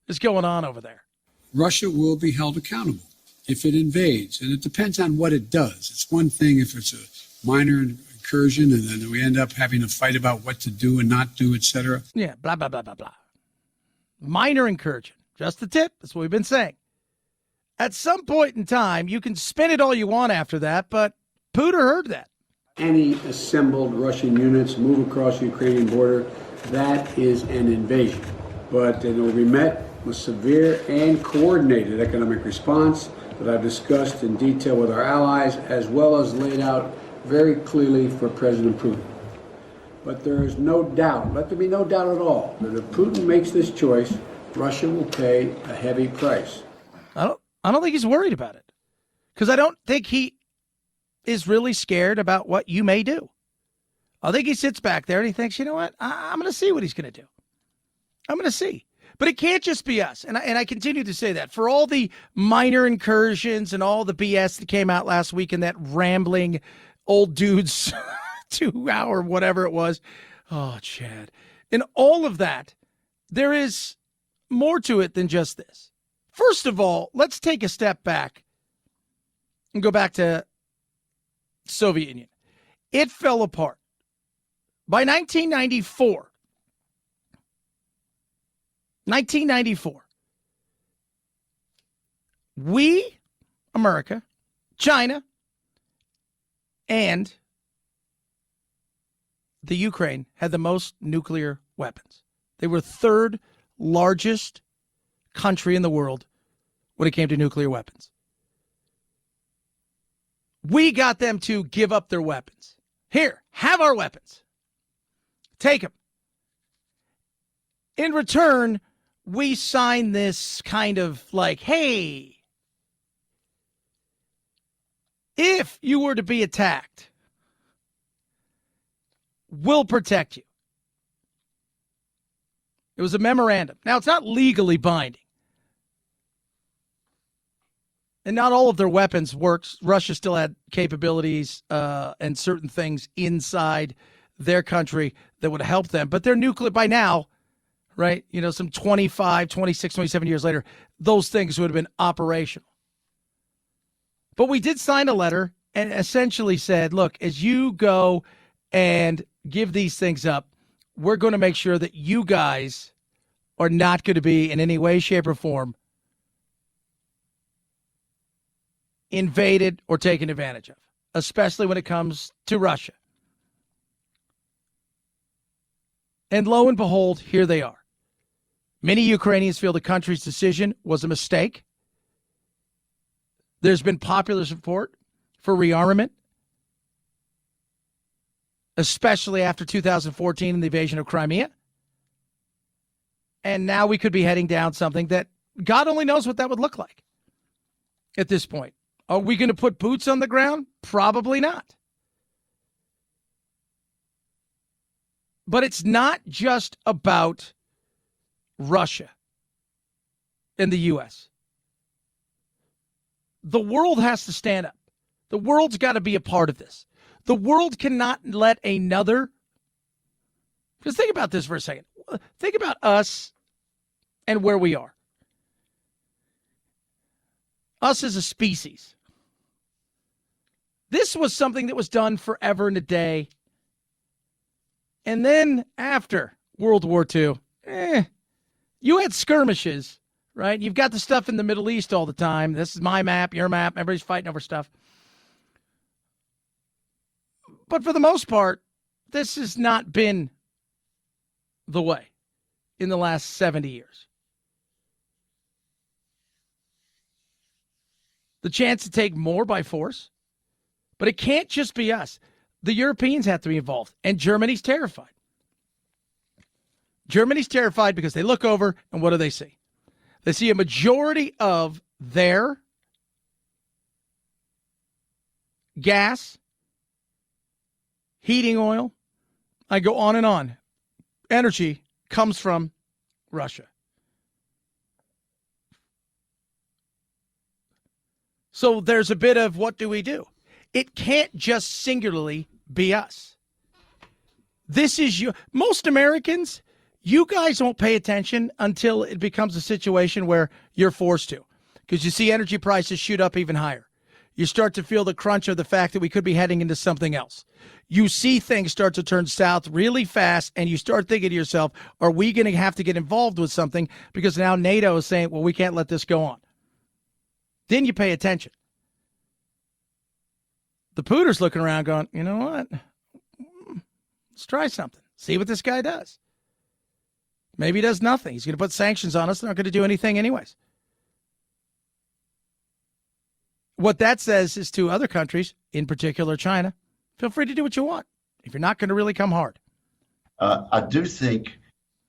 is going on over there? Russia will be held accountable if it invades. And it depends on what it does. It's one thing if it's a minor incursion and then we end up having a fight about what to do and not do, etc. Yeah, blah, blah, blah, blah, blah. Minor incursion. Just the tip. That's what we've been saying. At some point in time, you can spin it all you want after that, but Putin heard that. Any assembled Russian units move across the Ukrainian border, that is an invasion. But it will be met with severe and coordinated economic response that I've discussed in detail with our allies, as well as laid out very clearly for President Putin. But there is no doubt, let there be no doubt at all, that if Putin makes this choice, Russia will pay a heavy price. I don't think he's worried about it, because I don't think he is really scared about what you may do. I think he sits back there and he thinks, you know what, I'm going to see what he's going to do. I'm going to see. But it can't just be us. And I continue to say that. For all the minor incursions and all the BS that came out last week and that rambling old dude's 2 hour, whatever it was. Oh, Chad. In all of that, there is more to it than just this. First of all, let's take a step back and go back to Soviet Union. It fell apart. By 1994, we, America, China, and the Ukraine had the most nuclear weapons. They were third largest country in the world when it came to nuclear weapons. We got them to give up their weapons. Here, have our weapons. Take them. In return, we sign this kind of like, hey, if you were to be attacked, we'll protect you. It was a memorandum. Now, it's not legally binding. And not all of their weapons worked. Russia still had capabilities and certain things inside their country that would help them. But they're nuclear by now, right? You know, some 25, 26, 27 years later, those things would have been operational. But we did sign a letter and essentially said, look, as you go and give these things up, we're going to make sure that you guys are not going to be in any way, shape, or form invaded or taken advantage of, especially when it comes to Russia. And lo and behold, here they are. Many Ukrainians feel the country's decision was a mistake. There's been popular support for rearmament, especially after 2014 and the invasion of Crimea. And now we could be heading down something that God only knows what that would look like at this point. Are we going to put boots on the ground? Probably not. But it's not just about Russia and the U.S. The world has to stand up. The world's got to be a part of this. The world cannot let another... Just think about this for a second. Think about us and where we are. Us as a species. This was something that was done forever and a day. And then after World War II, you had skirmishes, right? You've got the stuff in the Middle East all the time. This is my map, your map. Everybody's fighting over stuff. But for the most part, this has not been the way in the last 70 years. The chance to take more by force, but it can't just be us. The Europeans have to be involved, and Germany's terrified. Germany's terrified because they look over, and what do they see? They see a majority of their gas, heating oil, I go on and on, energy comes from Russia. So there's a bit of what do we do? It can't just singularly be us. This is you. Most Americans, you guys won't pay attention until it becomes a situation where you're forced to, because you see energy prices shoot up even higher. You start to feel the crunch of the fact that we could be heading into something else. You see things start to turn south really fast, and you start thinking to yourself, are we going to have to get involved with something? Because now NATO is saying, well, we can't let this go on. Then you pay attention. The Pooter's looking around going, you know what? Let's try something. See what this guy does. Maybe he does nothing. He's going to put sanctions on us. They're not going to do anything anyways. What that says is to other countries, in particular China, feel free to do what you want if you're not going to really come hard. I do think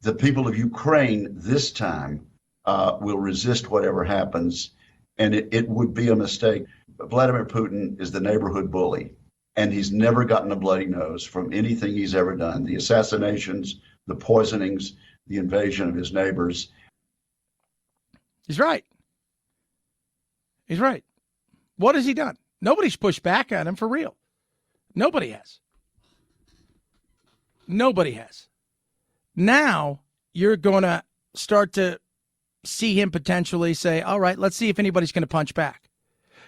the people of Ukraine this time will resist whatever happens, and it would be a mistake. Vladimir Putin is the neighborhood bully, and he's never gotten a bloody nose from anything he's ever done. The assassinations, the poisonings, the invasion of his neighbors. He's right. He's right. What has he done? Nobody's pushed back on him for real. Nobody has. Nobody has. Now you're going to start to see him potentially say, all right, let's see if anybody's going to punch back.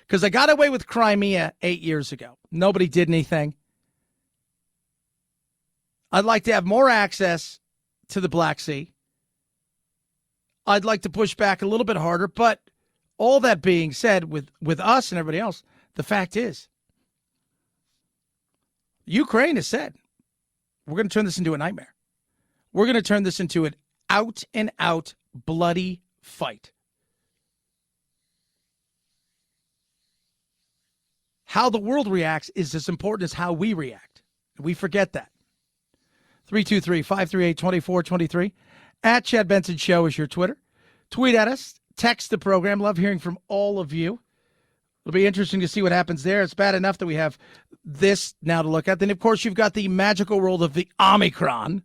Because I got away with Crimea 8 years ago. Nobody did anything. I'd like to have more access to the Black Sea. I'd like to push back a little bit harder. But all that being said, with us and everybody else, the fact is, Ukraine has said, we're going to turn this into a nightmare. We're going to turn this into an out-and-out bloody fight. How the world reacts is as important as how we react. We forget that. 323-538-2423. At Chad Benson Show is your Twitter. Tweet at us. Text the program. Love hearing from all of you. It'll be interesting to see what happens there. It's bad enough that we have this now to look at. Then, of course, you've got the magical world of the Omicron,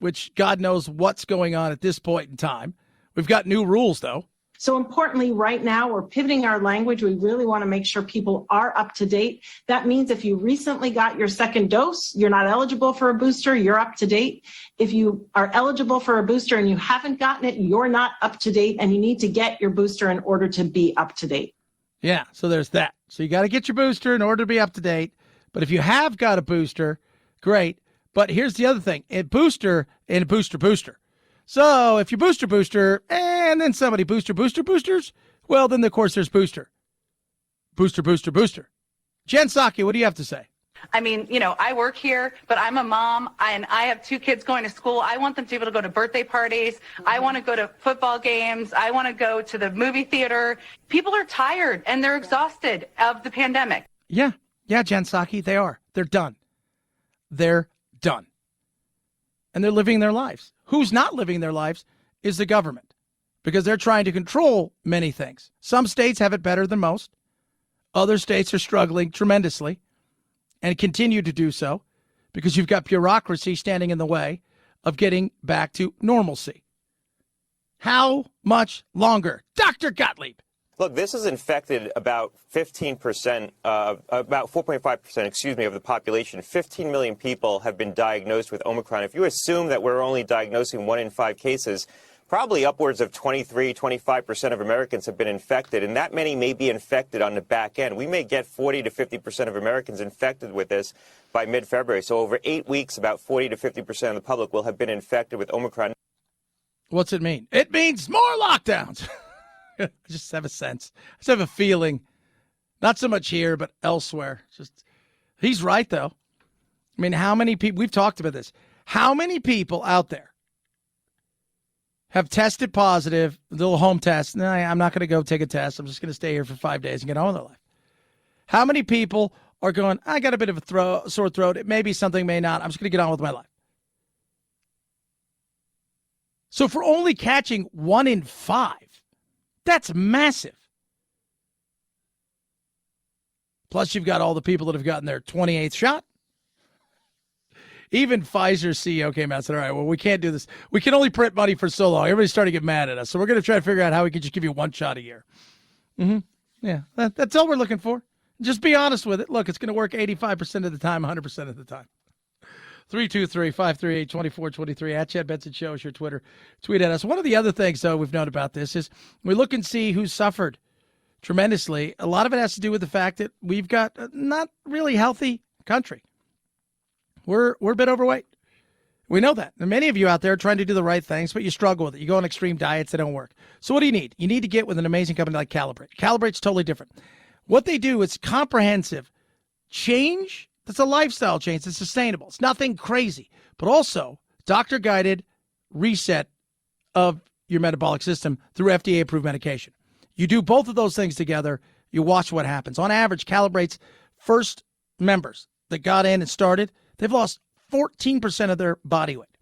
which God knows what's going on at this point in time. We've got new rules, though. So importantly, right now, we're pivoting our language. We really want to make sure people are up to date. That means if you recently got your second dose, you're not eligible for a booster, you're up to date. If you are eligible for a booster and you haven't gotten it, you're not up to date, and you need to get your booster in order to be up to date. Yeah, so there's that. So you got to get your booster in order to be up to date. But if you have got a booster, great. But here's the other thing. A booster and a booster. So if you booster, and then somebody boosters, well, then, of course, there's booster. Booster. Jen Psaki, what do you have to say? I mean, you know, I work here, but I'm a mom, and I have 2 kids going to school. I want them to be able to go to birthday parties. I want to go to football games. I want to go to the movie theater. People are tired, and they're exhausted of the pandemic. Yeah, Jen Psaki, they are. They're done. And they're living their lives. Who's not living their lives is the government, because they're trying to control many things. Some states have it better than most. Other states are struggling tremendously and continue to do so because you've got bureaucracy standing in the way of getting back to normalcy. How much longer? Dr. Gottlieb. Look, this has infected about 15%, about 4.5%, of the population. 15 million people have been diagnosed with Omicron. If you assume that we're only diagnosing 1 in 5 cases, probably upwards of 25% of Americans have been infected, and that many may be infected on the back end. We may get 40 to 50% of Americans infected with this by mid-February. So over 8 weeks, about 40 to 50% of the public will have been infected with Omicron. What's it mean? It means more lockdowns. I just have a sense. I just have a feeling. Not so much here, but elsewhere. He's right, though. I mean, how many people, we've talked about this, how many people out there have tested positive, a little home test? No, I'm not going to go take a test. I'm just going to stay here for 5 days and get on with their life. How many people are going, I got a bit of a sore throat. It may be something, may not. I'm just going to get on with my life. So if we're only catching 1 in 5, that's massive. Plus, you've got all the people that have gotten their 28th shot. Even Pfizer's CEO came out and said, all right, well, we can't do this. We can only print money for so long. Everybody's starting to get mad at us. So we're going to try to figure out how we can just give you 1 shot a year. Yeah, that's all we're looking for. Just be honest with it. Look, it's going to work 85% of the time, 100% of the time. 323-538-2423. At Chad Benson Show is your Twitter. Tweet at us. One of the other things, though, we've known about this is we look and see who suffered tremendously. A lot of it has to do with the fact that we've got a not really healthy country. We're a bit overweight. We know that. And many of you out there are trying to do the right things, but you struggle with it. You go on extreme diets that don't work. So what do you need? You need to get with an amazing company like Calibrate. Calibrate's totally different. What they do is comprehensive change. That's a lifestyle change. It's sustainable. It's nothing crazy, but also doctor-guided reset of your metabolic system through FDA-approved medication. You do both of those things together, you watch what happens. On average, Calibrate's first members that got in and started, they've lost 14% of their body weight.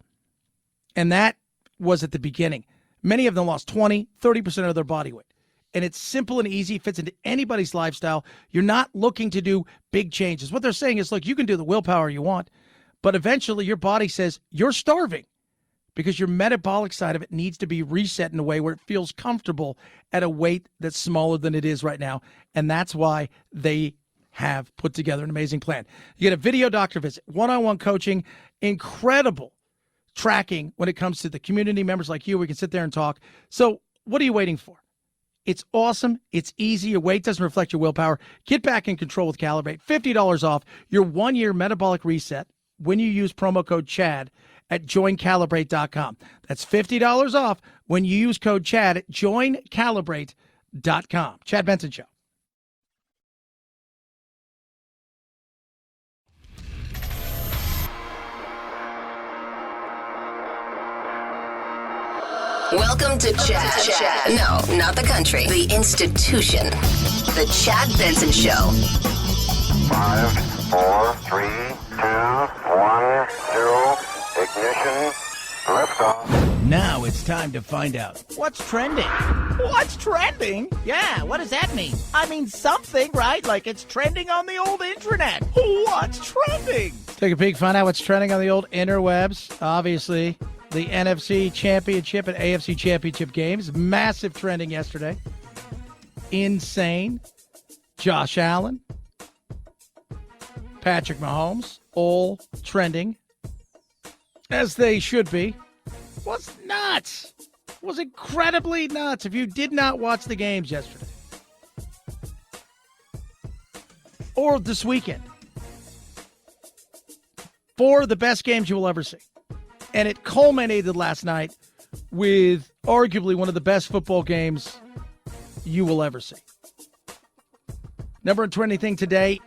And that was at the beginning. Many of them lost 20, 30% of their body weight. And it's simple and easy, fits into anybody's lifestyle. You're not looking to do big changes. What they're saying is, look, you can do the willpower you want, but eventually your body says you're starving because your metabolic side of it needs to be reset in a way where it feels comfortable at a weight that's smaller than it is right now. And that's why they have put together an amazing plan. You get a video doctor visit, one-on-one coaching, incredible tracking when it comes to the community members like you. We can sit there and talk. So what are you waiting for? It's awesome. It's easy. Your weight doesn't reflect your willpower. Get back in control with Calibrate. $50 off your 1-year metabolic reset when you use promo code CHAD at joincalibrate.com. That's $50 off when you use code CHAD at joincalibrate.com. Chad Benson Show. Welcome to Chad. No, not the country. The institution. The Chad Benson Show. 5, 4, 3, 2, 1, 0. Ignition. Liftoff. Now it's time to find out what's trending. What's trending? Yeah, what does that mean? I mean something, right? Like it's trending on the old intranet. What's trending? Take a peek, find out what's trending on the old interwebs. Obviously, the NFC Championship and AFC Championship games. Massive trending yesterday. Insane. Josh Allen. Patrick Mahomes. All trending. As they should be. Was nuts. Was incredibly nuts. If you did not watch the games yesterday or this weekend, four of the best games you will ever see. And it culminated last night with arguably one of the best football games you will ever see. Number one trending thing today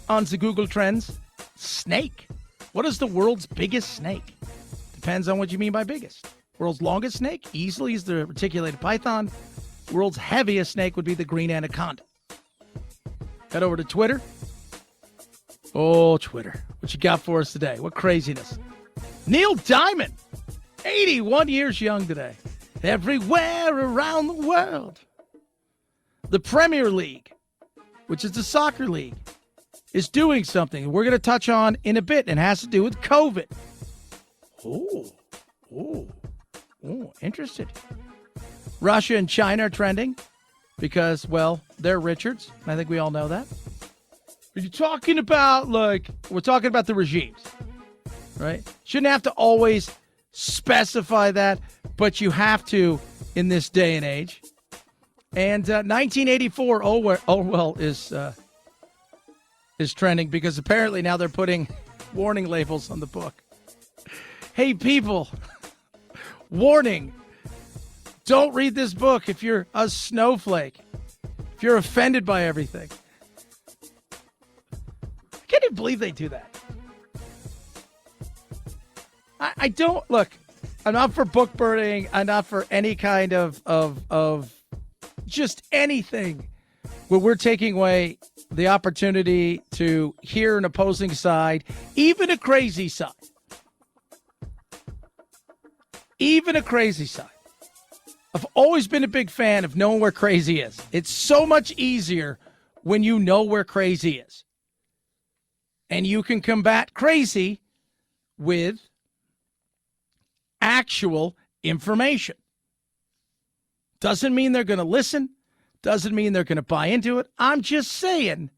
on the Google Trends, snake. What is the world's biggest snake? Depends on what you mean by biggest. World's longest snake easily is the reticulated python. World's heaviest snake would be the green anaconda. Head over to Twitter. Oh, Twitter. What you got for us today? What craziness. Neil Diamond, 81 years young today. Everywhere around the world. The Premier League, which is the soccer league, is doing something we're going to touch on in a bit and has to do with COVID. Oh, interested. Russia and China are trending because, well, they're Richards. I think we all know that. Are you talking about, we're talking about the regimes, right? Shouldn't have to always specify that, but you have to in this day and age. And 1984 Orwell is trending because apparently now they're putting warning labels on the book. Hey, people, warning, don't read this book if you're a snowflake, if you're offended by everything. I can't even believe they do that. I don't, look, I'm not for book burning. I'm not for any kind of just anything where we're taking away the opportunity to hear an opposing side, even a crazy side. Even a crazy side. I've always been a big fan of knowing where crazy is. It's so much easier when you know where crazy is. And you can combat crazy with actual information. Doesn't mean they're going to listen. Doesn't mean they're going to buy into it. I'm just saying.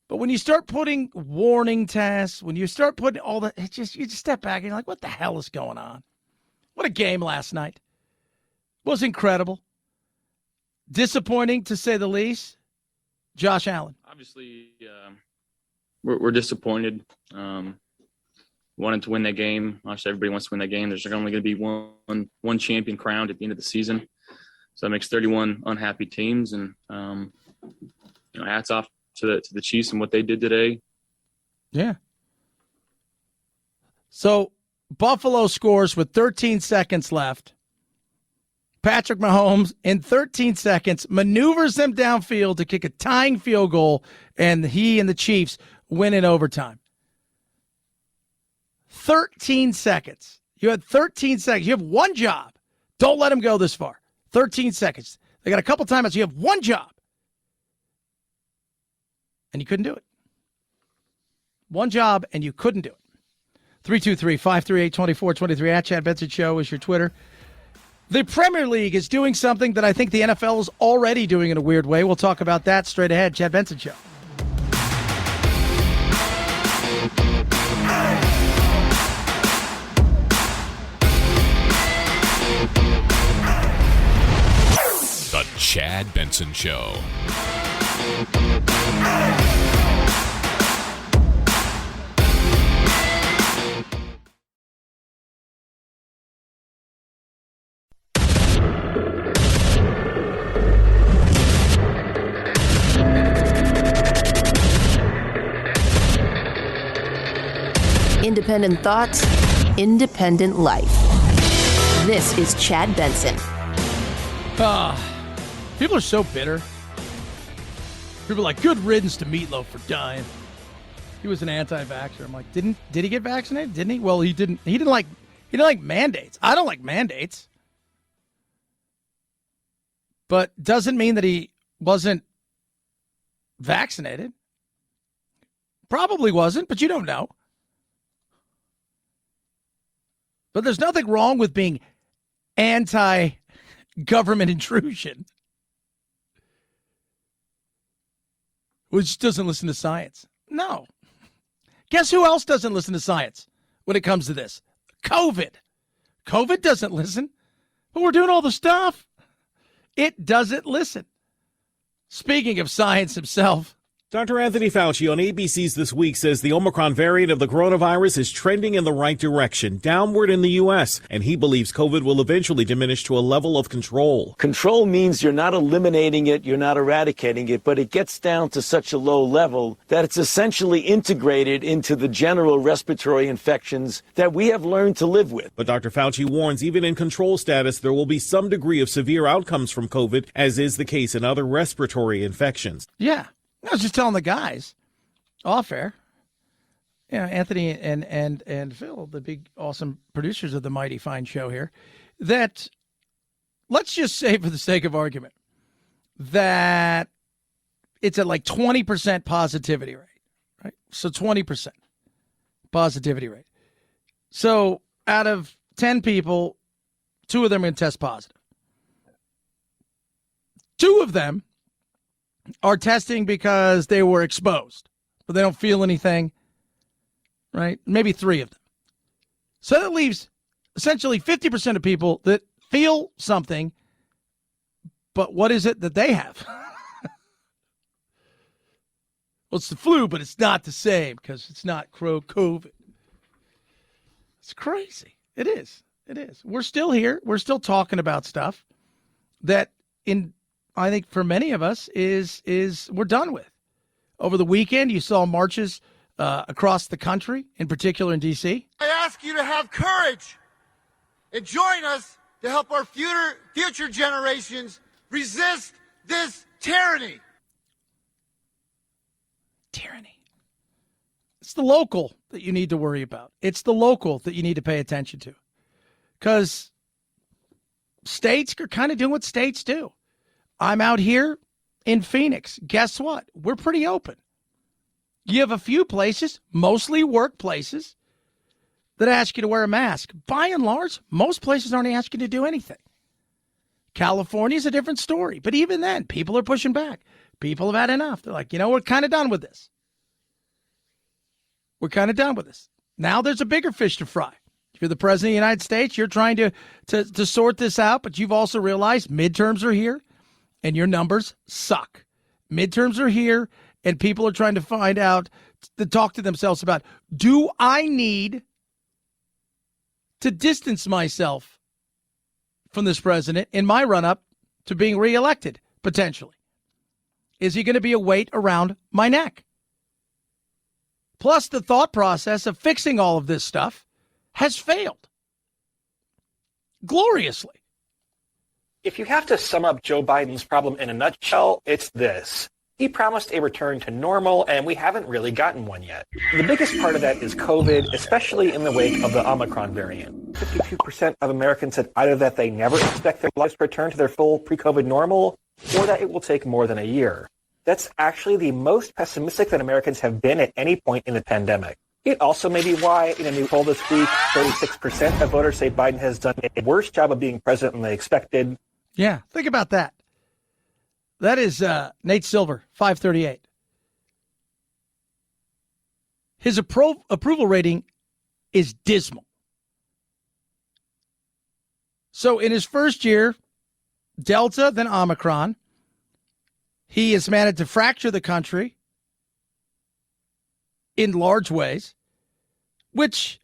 But when you start putting warning tests, when you start putting all that, you just step back and you're like, what the hell is going on? What a game last night. It was incredible. Disappointing, to say the least. Josh Allen. Obviously, we're disappointed. Wanted to win that game. Obviously, everybody wants to win that game. There's only going to be one champion crowned at the end of the season. So that makes 31 unhappy teams. And, hats off to the Chiefs and what they did today. Yeah. So Buffalo scores with 13 seconds left. Patrick Mahomes, in 13 seconds, maneuvers them downfield to kick a tying field goal, and he and the Chiefs win in overtime. 13 seconds. You had 13 seconds. You have one job. Don't let him go this far. 13 seconds. They got a couple timeouts. You have one job. And you couldn't do it. One job, and you couldn't do it. 323-538-2423 at Chad Benson Show is your Twitter. The Premier League is doing something that I think the NFL is already doing in a weird way. We'll talk about that straight ahead. Chad Benson Show. The Chad Benson Show. Independent thoughts, independent life. This is Chad Benson. People are so bitter. People are like, good riddance to Meatloaf for dying. He was an anti-vaxxer. I'm like, did he get vaccinated? Didn't he? Well, he didn't like mandates. I don't like mandates. But doesn't mean that he wasn't vaccinated. Probably wasn't, but you don't know. But there's nothing wrong with being anti-government intrusion. Which doesn't listen to science. No. Guess who else doesn't listen to science when it comes to this? COVID. COVID doesn't listen. But we're doing all the stuff. It doesn't listen. Speaking of science himself, Dr. Anthony Fauci on ABC's This Week says the Omicron variant of the coronavirus is trending in the right direction, downward in the U.S., and he believes COVID will eventually diminish to a level of control. Control means you're not eliminating it, you're not eradicating it, but it gets down to such a low level that it's essentially integrated into the general respiratory infections that we have learned to live with. But Dr. Fauci warns even in control status, there will be some degree of severe outcomes from COVID, as is the case in other respiratory infections. Yeah. I was just telling the guys off air, Anthony and Phil, the big, awesome producers of the Mighty Fine Show here, that let's just say for the sake of argument that it's at like 20% positivity rate, right? So 20% positivity rate. So out of 10 people, 2 of them are going to test positive. 2 of them are testing because they were exposed, but they don't feel anything, right? Maybe 3 of them. So that leaves essentially 50% of people that feel something, but what is it that they have? Well, it's the flu, but it's not the same because it's not COVID. It's crazy. It is. It is. We're still here. We're still talking about stuff that I think for many of us is we're done with. Over the weekend, you saw marches across the country, in particular in D.C. I ask you to have courage and join us to help our future generations resist this tyranny. Tyranny. It's the local that you need to worry about. It's the local that you need to pay attention to. Because states are kind of doing what states do. I'm out here in Phoenix. Guess what? We're pretty open. You have a few places, mostly workplaces, that ask you to wear a mask. By and large, most places aren't asking you to do anything. California is a different story. But even then, people are pushing back. People have had enough. They're like, we're kind of done with this. We're kind of done with this. Now there's a bigger fish to fry. If you're the president of the United States, you're trying to sort this out, but you've also realized midterms are here. And your numbers suck. Midterms are here, and people are trying to find out, to talk to themselves about, do I need to distance myself from this president in my run-up to being reelected, potentially? Is he going to be a weight around my neck? Plus, the thought process of fixing all of this stuff has failed gloriously. If you have to sum up Joe Biden's problem in a nutshell, it's this. He promised a return to normal, and we haven't really gotten one yet. The biggest part of that is COVID, especially in the wake of the Omicron variant. 52% of Americans said either that they never expect their lives to return to their full pre-COVID normal, or that it will take more than a year. That's actually the most pessimistic that Americans have been at any point in the pandemic. It also may be why, in a new poll this week, 36% of voters say Biden has done a worse job of being president than they expected. Yeah, think about that. That is Nate Silver, 538. His approval rating is dismal. So in his first year, Delta, then Omicron, he has managed to fracture the country in large ways, which,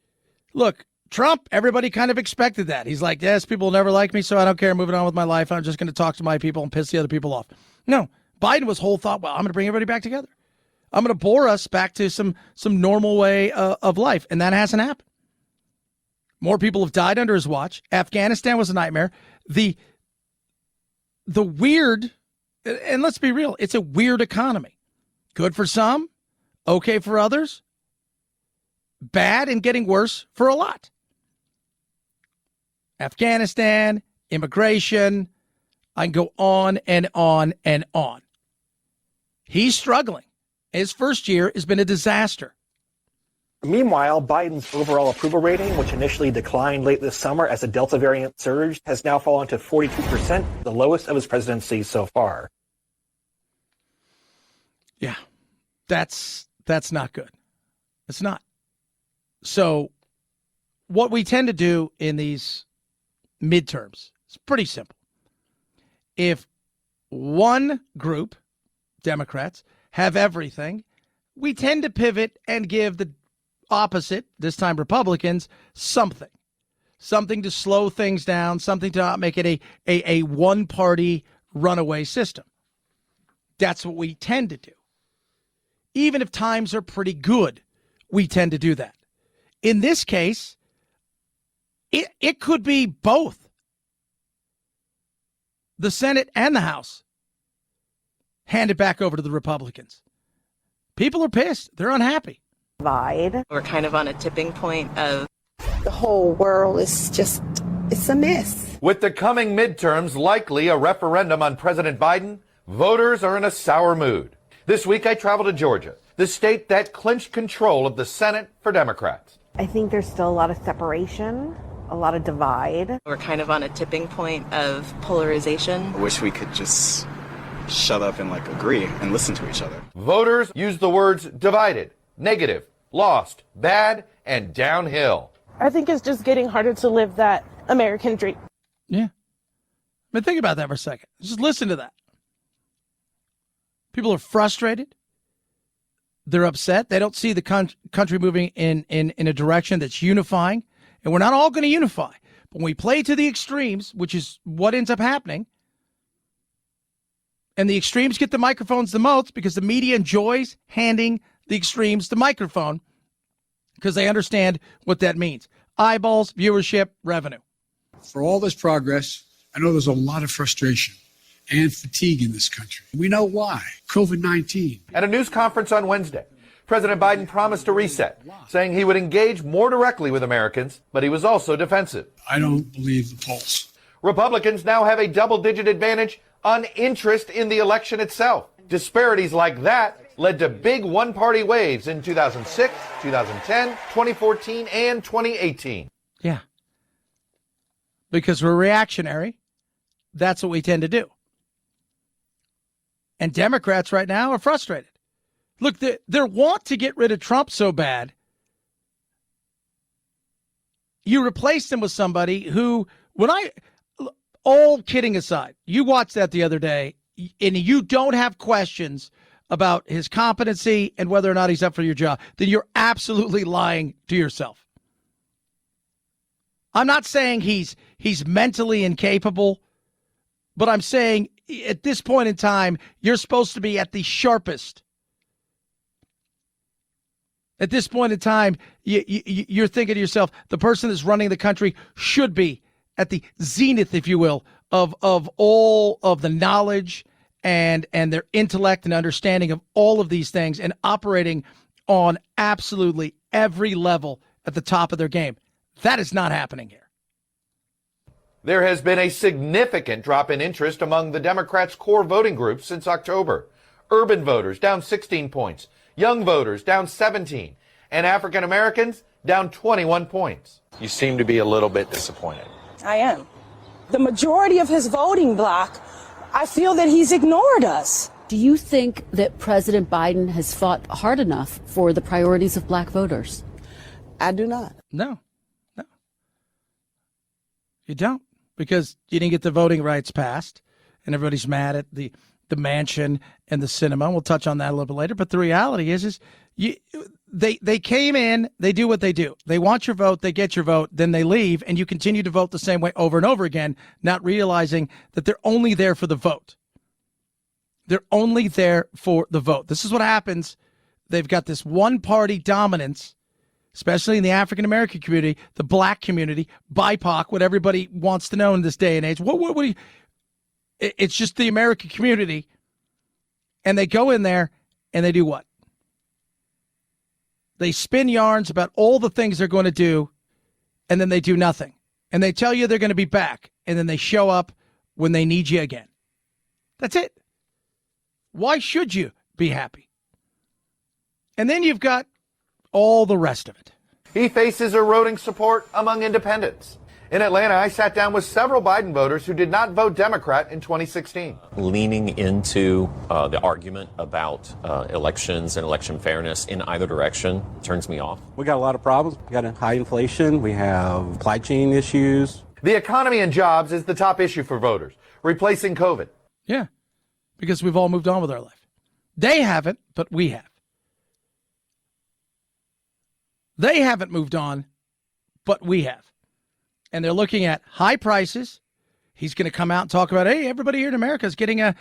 look, Trump, everybody kind of expected that. He's like, yes, people will never like me, so I don't care. I'm moving on with my life. I'm just going to talk to my people and piss the other people off. No, Biden was whole thought, well, I'm going to bring everybody back together. I'm going to bore us back to some normal way of life, and that hasn't happened. More people have died under his watch. Afghanistan was a nightmare. The weird, and let's be real, it's a weird economy. Good for some, okay for others, bad and getting worse for a lot. Afghanistan, immigration, I can go on and on and on. He's struggling. His first year has been a disaster. Meanwhile, Biden's overall approval rating, which initially declined late this summer as the Delta variant surged, has now fallen to 42%, the lowest of his presidency so far. Yeah, that's not good. It's not. So what we tend to do in these midterms is pretty simple. If one group, Democrats, have everything, we tend to pivot and give the opposite, this time Republicans, something to slow things down, something to not make it a one-party runaway system. That's what we tend to do. Even if times are pretty good, we tend to do that. In this case, it could be both. The Senate and the House hand it back over to the Republicans. People are pissed. They're unhappy. We're kind of on a tipping point of the whole world is just, it's a mess. With the coming midterms likely a referendum on President Biden, voters are in a sour mood. This week I traveled to Georgia, the state that clinched control of the Senate for Democrats. I think there's still a lot of separation, a lot of divide. We're kind of on a tipping point of polarization. I wish we could just shut up and agree and listen to each other. Voters use the words divided, negative, lost, bad, and downhill. I think it's just getting harder to live that American dream. Yeah. But think about that for a second. Just listen to that. People are frustrated. They're upset. They don't see the country moving in a direction that's unifying. And we're not all going to unify. But when we play to the extremes, which is what ends up happening, and the extremes get the microphones the most because the media enjoys handing the extremes the microphone because they understand what that means. Eyeballs, viewership, revenue. For all this progress, I know there's a lot of frustration and fatigue in this country. We know why. COVID-19. At a news conference on Wednesday, President Biden promised a reset, saying he would engage more directly with Americans, but he was also defensive. I don't believe the polls. Republicans now have a double-digit advantage on interest in the election itself. Disparities like that led to big one-party waves in 2006, 2010, 2014, and 2018. Yeah. Because we're reactionary. That's what we tend to do. And Democrats right now are frustrated. Look, they want to get rid of Trump so bad. You replaced him with somebody who, all kidding aside, you watched that the other day, and you don't have questions about his competency and whether or not he's up for your job, then you're absolutely lying to yourself. I'm not saying he's mentally incapable, but I'm saying at this point in time, you're supposed to be at the sharpest. At this point in time, you're thinking to yourself, the person that's running the country should be at the zenith, if you will, of all of the knowledge and their intellect and understanding of all of these things and operating on absolutely every level at the top of their game. That is not happening here. There has been a significant drop in interest among the Democrats' core voting groups since October. Urban voters down 16 points, young voters down 17, and African Americans down 21 points. You seem to be a little bit disappointed. I am. The majority of his voting bloc, I feel that he's ignored us. Do you think that President Biden has fought hard enough for the priorities of black voters? I do not. No. You don't, because you didn't get the voting rights passed, and everybody's mad at the mansion and the cinema. We'll touch on that a little bit later. But the reality is they came in, they do what they do. They want your vote, they get your vote, then they leave, and you continue to vote the same way over and over again, not realizing that they're only there for the vote. They're only there for the vote. This is what happens. They've got this one-party dominance especially in the African-American community, the black community, BIPOC, what everybody wants to know in this day and age. What do you, it's just the American community. And they go in there and they do what? They spin yarns about all the things they're going to do, and then they do nothing. And they tell you they're going to be back, and then they show up when they need you again. That's it. Why should you be happy? And then you've got all the rest of it. He faces eroding support among independents. In Atlanta, I sat down with several Biden voters who did not vote Democrat in 2016. Leaning into the argument about elections and election fairness in either direction turns me off. We got a lot of problems. We got a high inflation. We have supply chain issues. The economy and jobs is the top issue for voters, replacing COVID. Yeah, because we've all moved on with our life. They haven't, but we have. They haven't moved on, but we have. And they're looking at high prices. He's going to come out and talk about, hey, everybody here in America is getting a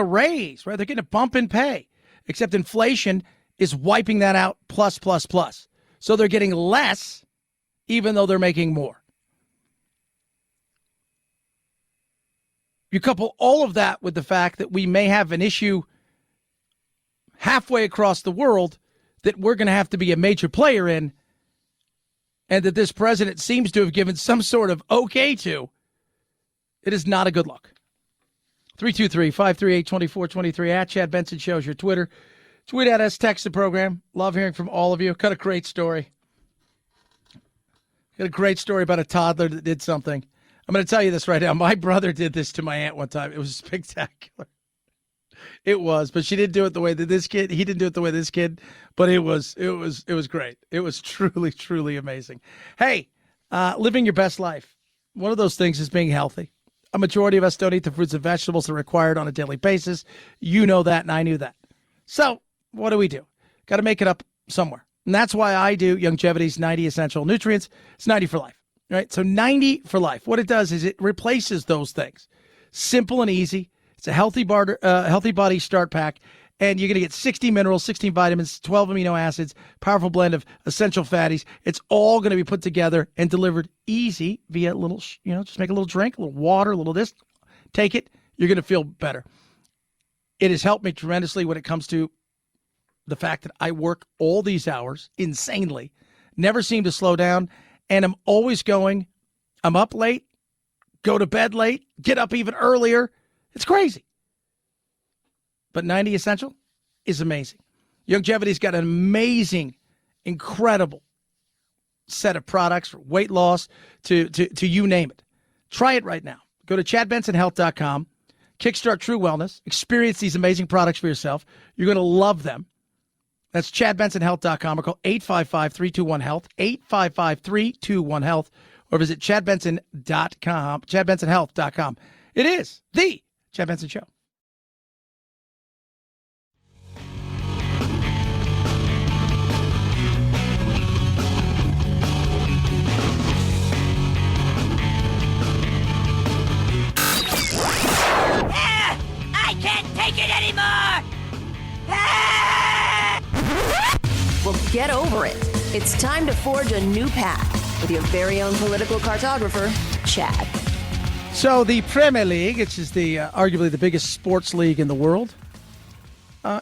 raise, right? They're getting a bump in pay, except inflation is wiping that out plus. So they're getting less, even though they're making more. You couple all of that with the fact that we may have an issue halfway across the world that we're going to have to be a major player in, and that this president seems to have given some sort of okay to, it is not a good look. 323-538-2423 at Chad Benson Show's your Twitter. Tweet at us, text the program. Love hearing from all of you. Got a great story. Got a great story about a toddler that did something. I'm going to tell you this right now. My brother did this to my aunt one time. It was spectacular. It was, but she didn't do it the way that this kid, he didn't do it the way this kid, but it was great. It was truly, truly amazing. Hey, living your best life. One of those things is being healthy. A majority of us don't eat the fruits and vegetables that are required on a daily basis. You know that, and I knew that. So what do? Got to make it up somewhere. And that's why I do Longevity's 90 Essential Nutrients. It's 90 for life, right? So 90 for life. What it does is it replaces those things. Simple and easy. It's a healthy body start pack, and you're going to get 60 minerals, 16 vitamins, 12 amino acids, powerful blend of essential fatties. It's all going to be put together and delivered easy via a little, just make a little drink, a little water, a little this. Take it. You're going to feel better. It has helped me tremendously when it comes to the fact that I work all these hours insanely, never seem to slow down, and I'm always going. I'm up late, go to bed late, get up even earlier. It's crazy. But 90 Essential is amazing. Longevity's got an amazing, incredible set of products for weight loss to you name it. Try it right now. Go to ChadBensonHealth.com. Kickstart True Wellness. Experience these amazing products for yourself. You're going to love them. That's ChadBensonHealth.com or call 855-321-HEALTH, 855-321-HEALTH, or visit ChadBenson.com, ChadBensonHealth.com. It is the Chad Benson Show. I can't take it anymore! Well, get over it. It's time to forge a new path with your very own political cartographer, Chad. So the Premier League, which is the arguably the biggest sports league in the world,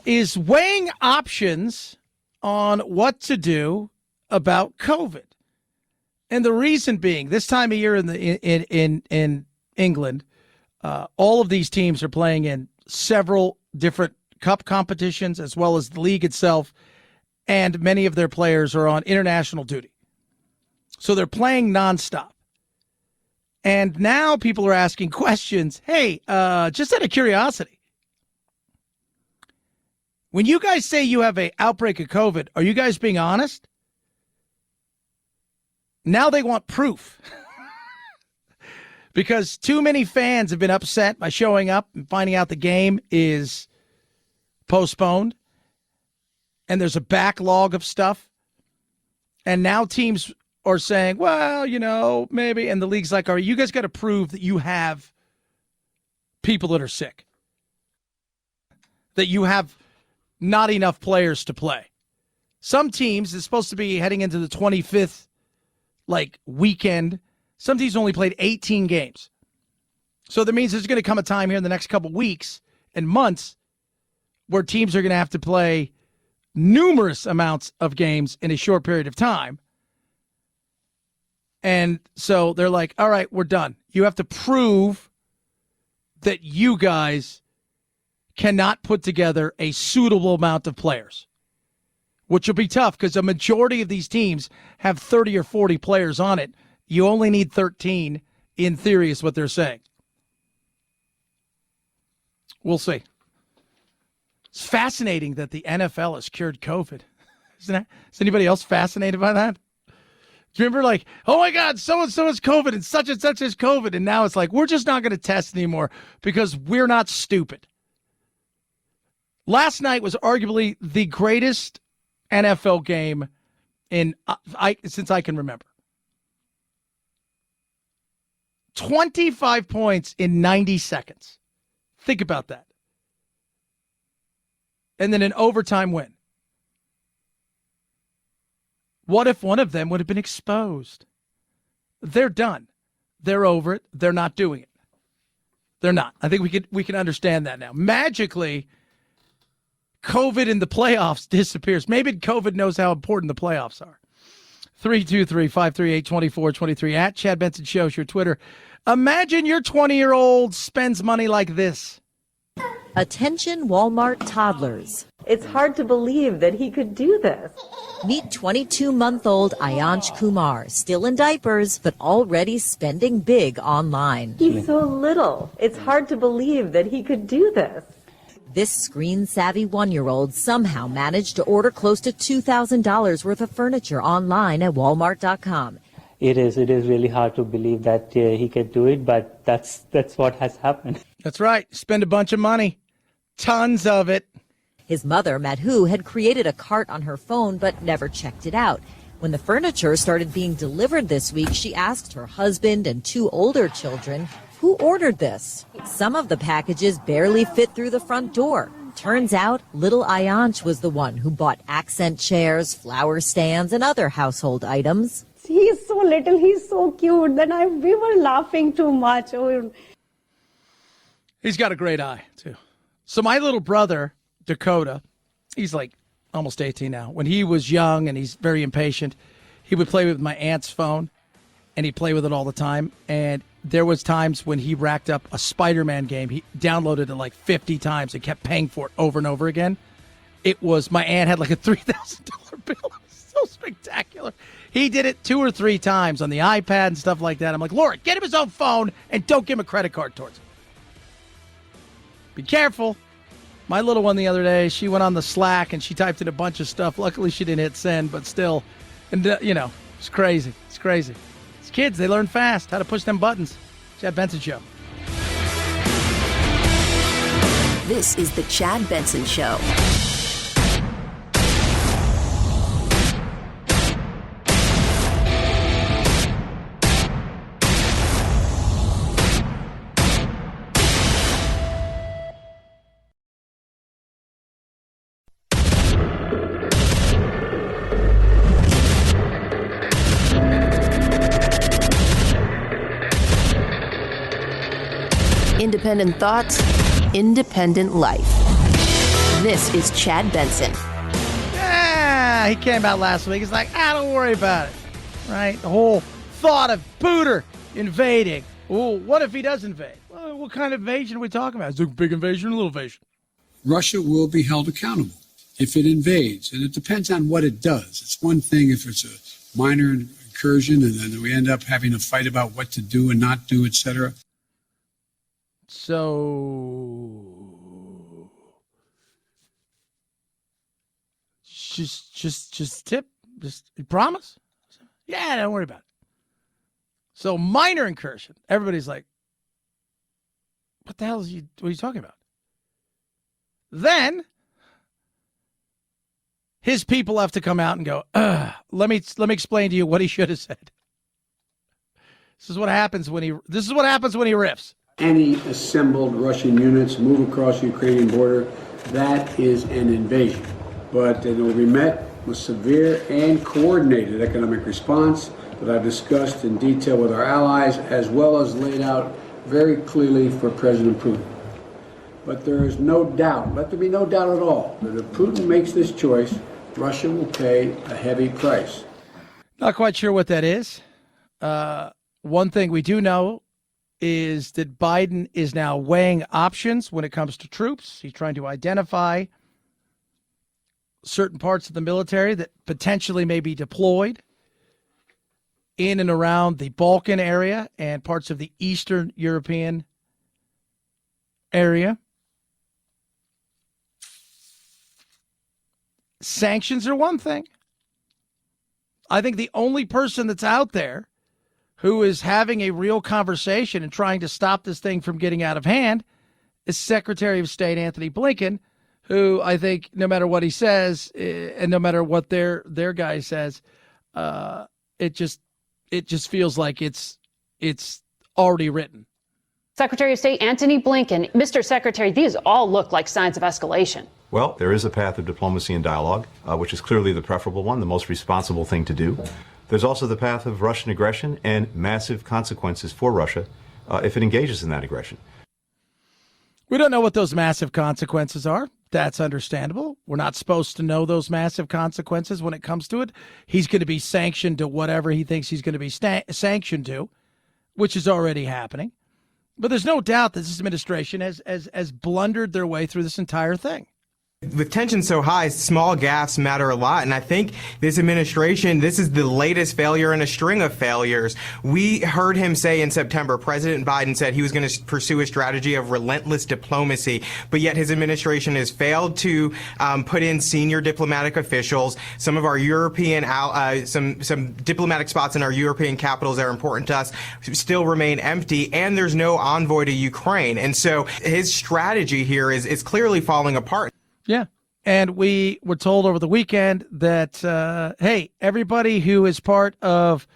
is weighing options on what to do about COVID. And the reason being, this time of year in England, all of these teams are playing in several different cup competitions as well as the league itself, and many of their players are on international duty. So they're playing nonstop. And now people are asking questions. Hey, just out of curiosity, when you guys say you have an outbreak of COVID, are you guys being honest? Now they want proof. Because too many fans have been upset by showing up and finding out the game is postponed. And there's a backlog of stuff. And now teams are saying, well, maybe. And the league's like, all right, you guys got to prove that you have people that are sick, that you have not enough players to play. Some teams, it's supposed to be heading into the 25th, weekend. Some teams only played 18 games. So that means there's going to come a time here in the next couple weeks and months where teams are going to have to play numerous amounts of games in a short period of time. And so they're like, all right, we're done. You have to prove that you guys cannot put together a suitable amount of players, which will be tough because a majority of these teams have 30 or 40 players on it. You only need 13, in theory, is what they're saying. We'll see. It's fascinating that the NFL has cured COVID. Is anybody else fascinated by that? Do you remember oh my God, so-and-so has COVID and such has COVID. And now it's we're just not going to test anymore because we're not stupid. Last night was arguably the greatest NFL game since I can remember. 25 points in 90 seconds. Think about that. And then an overtime win. What if one of them would have been exposed? They're done. They're over it. They're not doing it. They're not. I think we can understand that now. Magically, COVID in the playoffs disappears. Maybe COVID knows how important the playoffs are. 323-538-2423 at Chad Benson Show, your Twitter. Imagine your 20-year-old spends money like this. Attention Walmart toddlers. It's hard to believe that he could do this. Meet 22-month-old Ayansh Kumar, still in diapers, but already spending big online. He's so little. It's hard to believe that he could do this. This screen-savvy one-year-old somehow managed to order close to $2,000 worth of furniture online at Walmart.com. It is really hard to believe that he could do it, but that's what has happened. That's right. Spend a bunch of money. Tons of it. His mother, Madhu, had created a cart on her phone but never checked it out. When the furniture started being delivered this week, she asked her husband and 2 older children, who ordered this? Some of the packages barely fit through the front door. Turns out, little Ayansh was the one who bought accent chairs, flower stands, and other household items. He's so little, he's so cute. Then we were laughing too much. Oh. He's got a great eye, too. So my little brother, Dakota, he's almost 18 now. When he was young and he's very impatient, he would play with my aunt's phone, and he'd play with it all the time. And there was times when he racked up a Spider-Man game. He downloaded it 50 times and kept paying for it over and over again. It was, my aunt had a $3,000 bill. It was so spectacular. He did it 2 or 3 times on the iPad and stuff like that. I'm like, Laura, get him his own phone and don't give him a credit card towards it. Be careful. My little one the other day, she went on the Slack and she typed in a bunch of stuff. Luckily, she didn't hit send, but still. And, it's crazy. It's crazy. It's kids. They learn fast how to push them buttons. Chad Benson Show. This is the Chad Benson Show. Independent thoughts, independent life. This is Chad Benson. He came out last week. He's like, don't worry about it. Right? The whole thought of Booter invading. Well, what if he does invade? Well, what kind of invasion are we talking about? Is it a big invasion or a little invasion? Russia will be held accountable if it invades, and it depends on what it does. It's one thing if it's a minor incursion and then we end up having a fight about what to do and not do, etc. So just tip, just promise. Yeah, don't worry about it. So minor incursion. Everybody's like, what the hell what are you talking about? Then his people have to come out and go, let me explain to you what he should have said. This is what happens when he riffs. Any assembled Russian units move across the Ukrainian border, that is an invasion. But it will be met with severe and coordinated economic response that I've discussed in detail with our allies, as well as laid out very clearly for President Putin. But there is no doubt, let there be no doubt at all, that if Putin makes this choice, Russia will pay a heavy price. Not quite sure what that is. One thing we do know is that Biden is now weighing options when it comes to troops. He's trying to identify certain parts of the military that potentially may be deployed in and around the Balkan area and parts of the Eastern European area. Sanctions are one thing. I think the only person that's out there who is having a real conversation and trying to stop this thing from getting out of hand is Secretary of State Anthony Blinken, who I think no matter what he says and no matter what their guy says, it just feels like it's already written. Secretary of State Anthony Blinken, Mr. Secretary, these all look like signs of escalation. Well, there is a path of diplomacy and dialogue, which is clearly the preferable one, the most responsible thing to do. There's also the path of Russian aggression and massive consequences for Russia if it engages in that aggression. We don't know what those massive consequences are. That's understandable. We're not supposed to know those massive consequences when it comes to it. He's going to be sanctioned to whatever he thinks he's going to be sanctioned to, which is already happening. But there's no doubt that this administration has blundered their way through this entire thing. With tension so high, small gaffes matter a lot. And I think this administration, this is the latest failure in a string of failures. We heard him say in September, President Biden said he was going to pursue a strategy of relentless diplomacy, but yet his administration has failed to put in senior diplomatic officials. Some of our European, some diplomatic spots in our European capitals that are important to us still remain empty, and there's no envoy to Ukraine. And so his strategy here is clearly falling apart. Yeah. And we were told over the weekend that, hey, everybody who is part of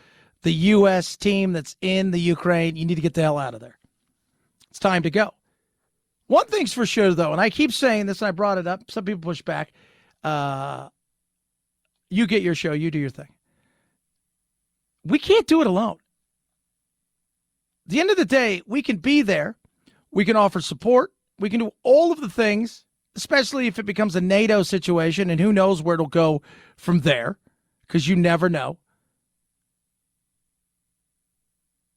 the U.S. team that's in the Ukraine, you need to get the hell out of there. It's time to go. One thing's for sure, though, and I keep saying this, and I brought it up. Some people push back. You get your show. You do your thing. We can't do it alone. At the end of the day, we can be there. We can offer support. We can do all of the things, especially if it becomes a NATO situation, and who knows where it'll go from there, because you never know.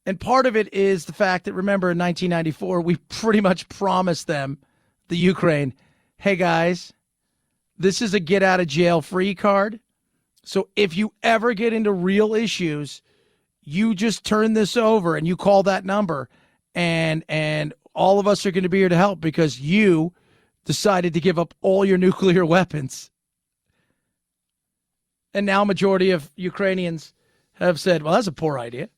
And part of it is the fact that, remember, in 1994, we pretty much promised them, the Ukraine, hey, guys, this is a get-out-of-jail-free card. So if you ever get into real issues, you just turn this over and you call that number, and all of us are going to be here to help because you decided to give up all your nuclear weapons. And now majority of Ukrainians have said, well, that's a poor idea.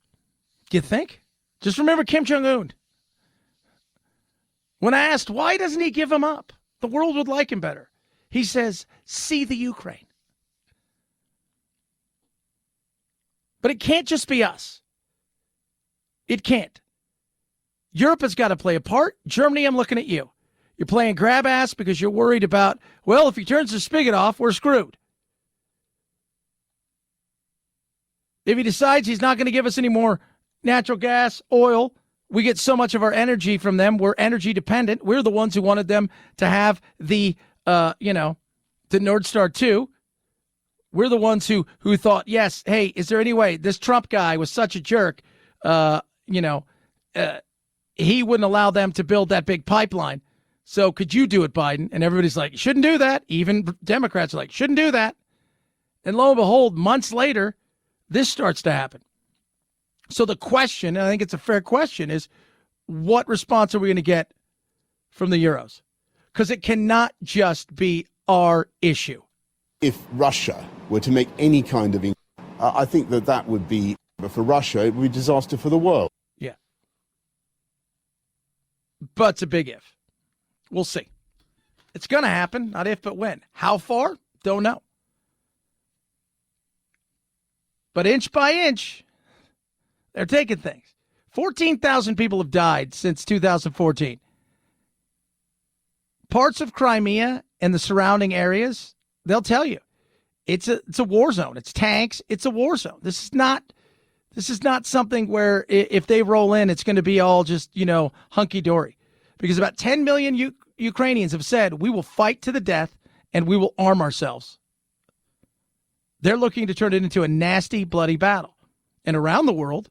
Do you think? Just remember Kim Jong-un. When asked, why doesn't he give him up? The world would like him better. He says, see the Ukraine. But it can't just be us. It can't. Europe has got to play a part. Germany, I'm looking at you. You're playing grab ass because you're worried about, well, if he turns the spigot off, we're screwed. If he decides he's not going to give us any more natural gas, oil, we get so much of our energy from them. We're energy dependent. We're the ones who wanted them to have the Nord Stream 2. We're the ones who thought, yes, hey, is there any way this Trump guy was such a jerk, he wouldn't allow them to build that big pipeline. So could you do it, Biden? And everybody's like, shouldn't do that. Even Democrats are like, shouldn't do that. And lo and behold, months later, this starts to happen. So the question, and I think it's a fair question, is what response are we going to get from the Euros? Because it cannot just be our issue. If Russia were to make any kind of, I think that would be, for Russia, it would be a disaster for the world. Yeah. But it's a big if. We'll see. It's going to happen, not if, but when. How far? Don't know. But inch by inch, they're taking things. 14,000 people have died since 2014. Parts of Crimea and the surrounding areas, they'll tell you, It's a war zone. It's tanks. It's a war zone. This is not something where if they roll in, it's going to be all just, hunky dory, because about 10 million Ukrainians have said we will fight to the death and we will arm ourselves. They're looking to turn it into a nasty, bloody battle. And around the world,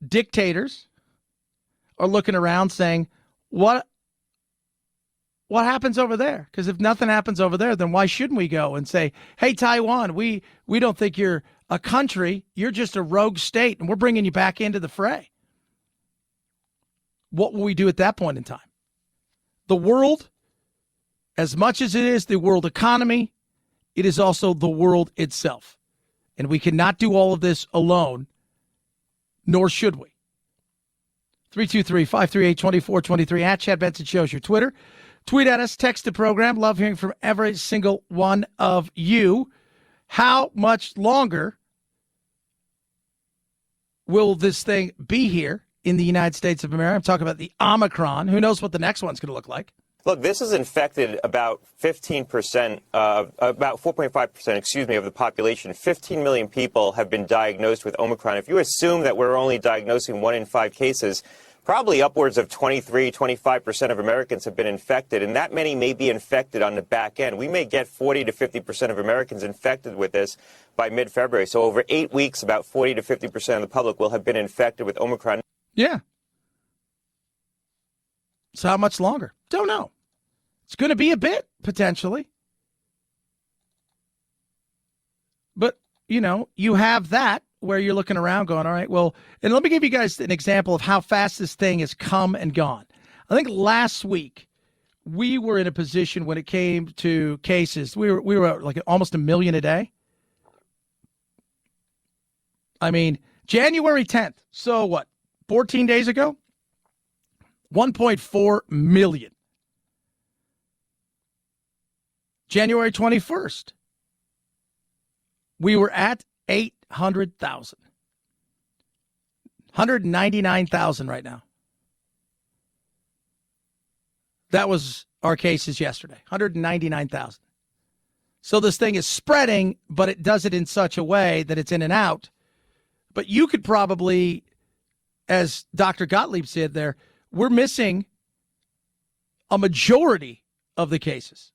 dictators are looking around saying, what happens over there? Because if nothing happens over there, then why shouldn't we go and say, hey, Taiwan, we don't think you're a country. You're just a rogue state, and we're bringing you back into the fray. What will we do at that point in time? The world, as much as it is the world economy, it is also the world itself. And we cannot do all of this alone, nor should we. 323-538-2423 at Chad Benson Shows your Twitter. Tweet at us, text the program. Love hearing from every single one of you. How much longer will this thing be here in the United States of America? I'm talking about the Omicron. Who knows what the next one's going to look like? Look, this has infected about 15%, about 4.5%, of the population. 15 million people have been diagnosed with Omicron. If you assume that we're only diagnosing 1 in 5 cases, probably upwards of 25% of Americans have been infected, and that many may be infected on the back end. We may get 40 to 50% of Americans infected with this by mid-February. So over 8 weeks, about 40 to 50% of the public will have been infected with Omicron. Yeah. So how much longer? Don't know. It's going to be a bit, potentially. But, you have that where you're looking around going, all right, well, and let me give you guys an example of how fast this thing has come and gone. I think last week we were in a position when it came to cases, we were like almost 1 million a day. I mean, January 10th, so what, 14 days ago? 1.4 million. January 21st, we were at 800,000. 199,000 right now. That was our cases yesterday, 199,000. So this thing is spreading, but it does it in such a way that it's in and out. But you could probably, as Dr. Gottlieb said there, we're missing a majority of the cases.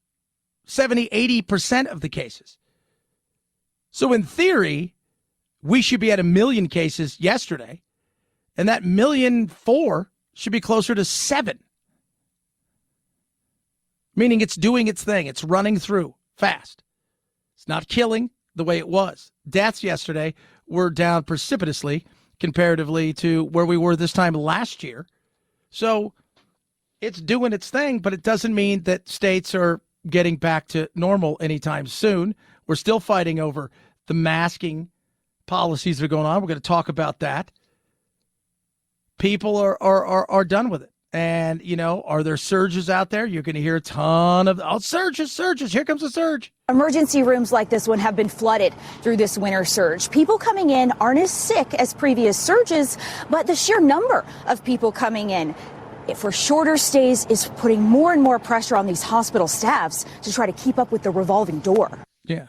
70, 80% of the cases. So in theory, we should be at 1 million cases yesterday, and that 1,000,004 should be closer to 7. Meaning it's doing its thing. It's running through fast. It's not killing the way it was. Deaths yesterday were down precipitously comparatively to where we were this time last year. So it's doing its thing, but it doesn't mean that states are getting back to normal anytime soon. We're still fighting over the masking policies that are going on. We're going to talk about that. People are done with it. And, are there surges out there? You're going to hear a ton of, surges. Here comes a surge. Emergency rooms like this one have been flooded through this winter surge. People coming in aren't as sick as previous surges, but the sheer number of people coming in for shorter stays is putting more and more pressure on these hospital staffs to try to keep up with the revolving door. Yeah.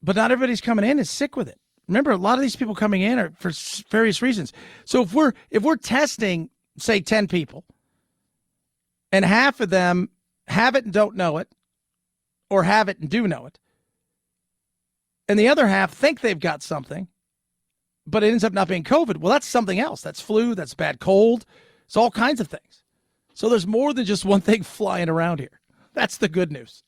But not everybody's coming in is sick with it. Remember, a lot of these people coming in are for various reasons. So if we're testing, say, 10 people, and half of them have it and don't know it, or have it and do know it, and the other half think they've got something, but it ends up not being COVID, well, that's something else. That's flu, that's bad cold. It's all kinds of things. So there's more than just one thing flying around here. That's the good news.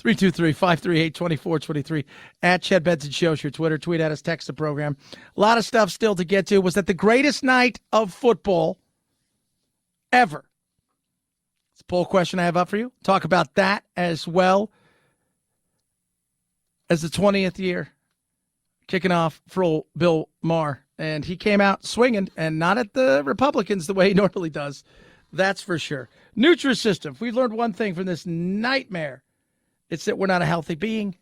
323-538-2423 at Chad Benson Shows your Twitter. Tweet at us, text the program. A lot of stuff still to get to. Was that the greatest night of football ever? It's a poll question I have up for you. Talk about that as well as the 20th year kicking off for old Bill Maher. And he came out swinging, and not at the Republicans the way he normally does. That's for sure. Nutrisystem. If we've learned one thing from this nightmare, it's that we're not a healthy being.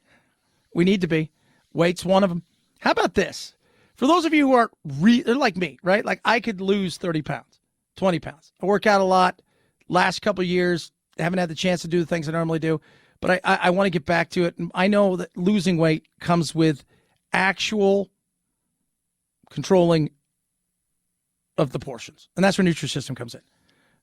We need to be. Weight's one of them. How about this? For those of you who aren't they're like me, right? Like I could lose 30 pounds, 20 pounds. I work out a lot. Last couple of years, haven't had the chance to do the things I normally do. But I want to get back to it. I know that losing weight comes with actual controlling of the portions. And that's where Nutrisystem comes in.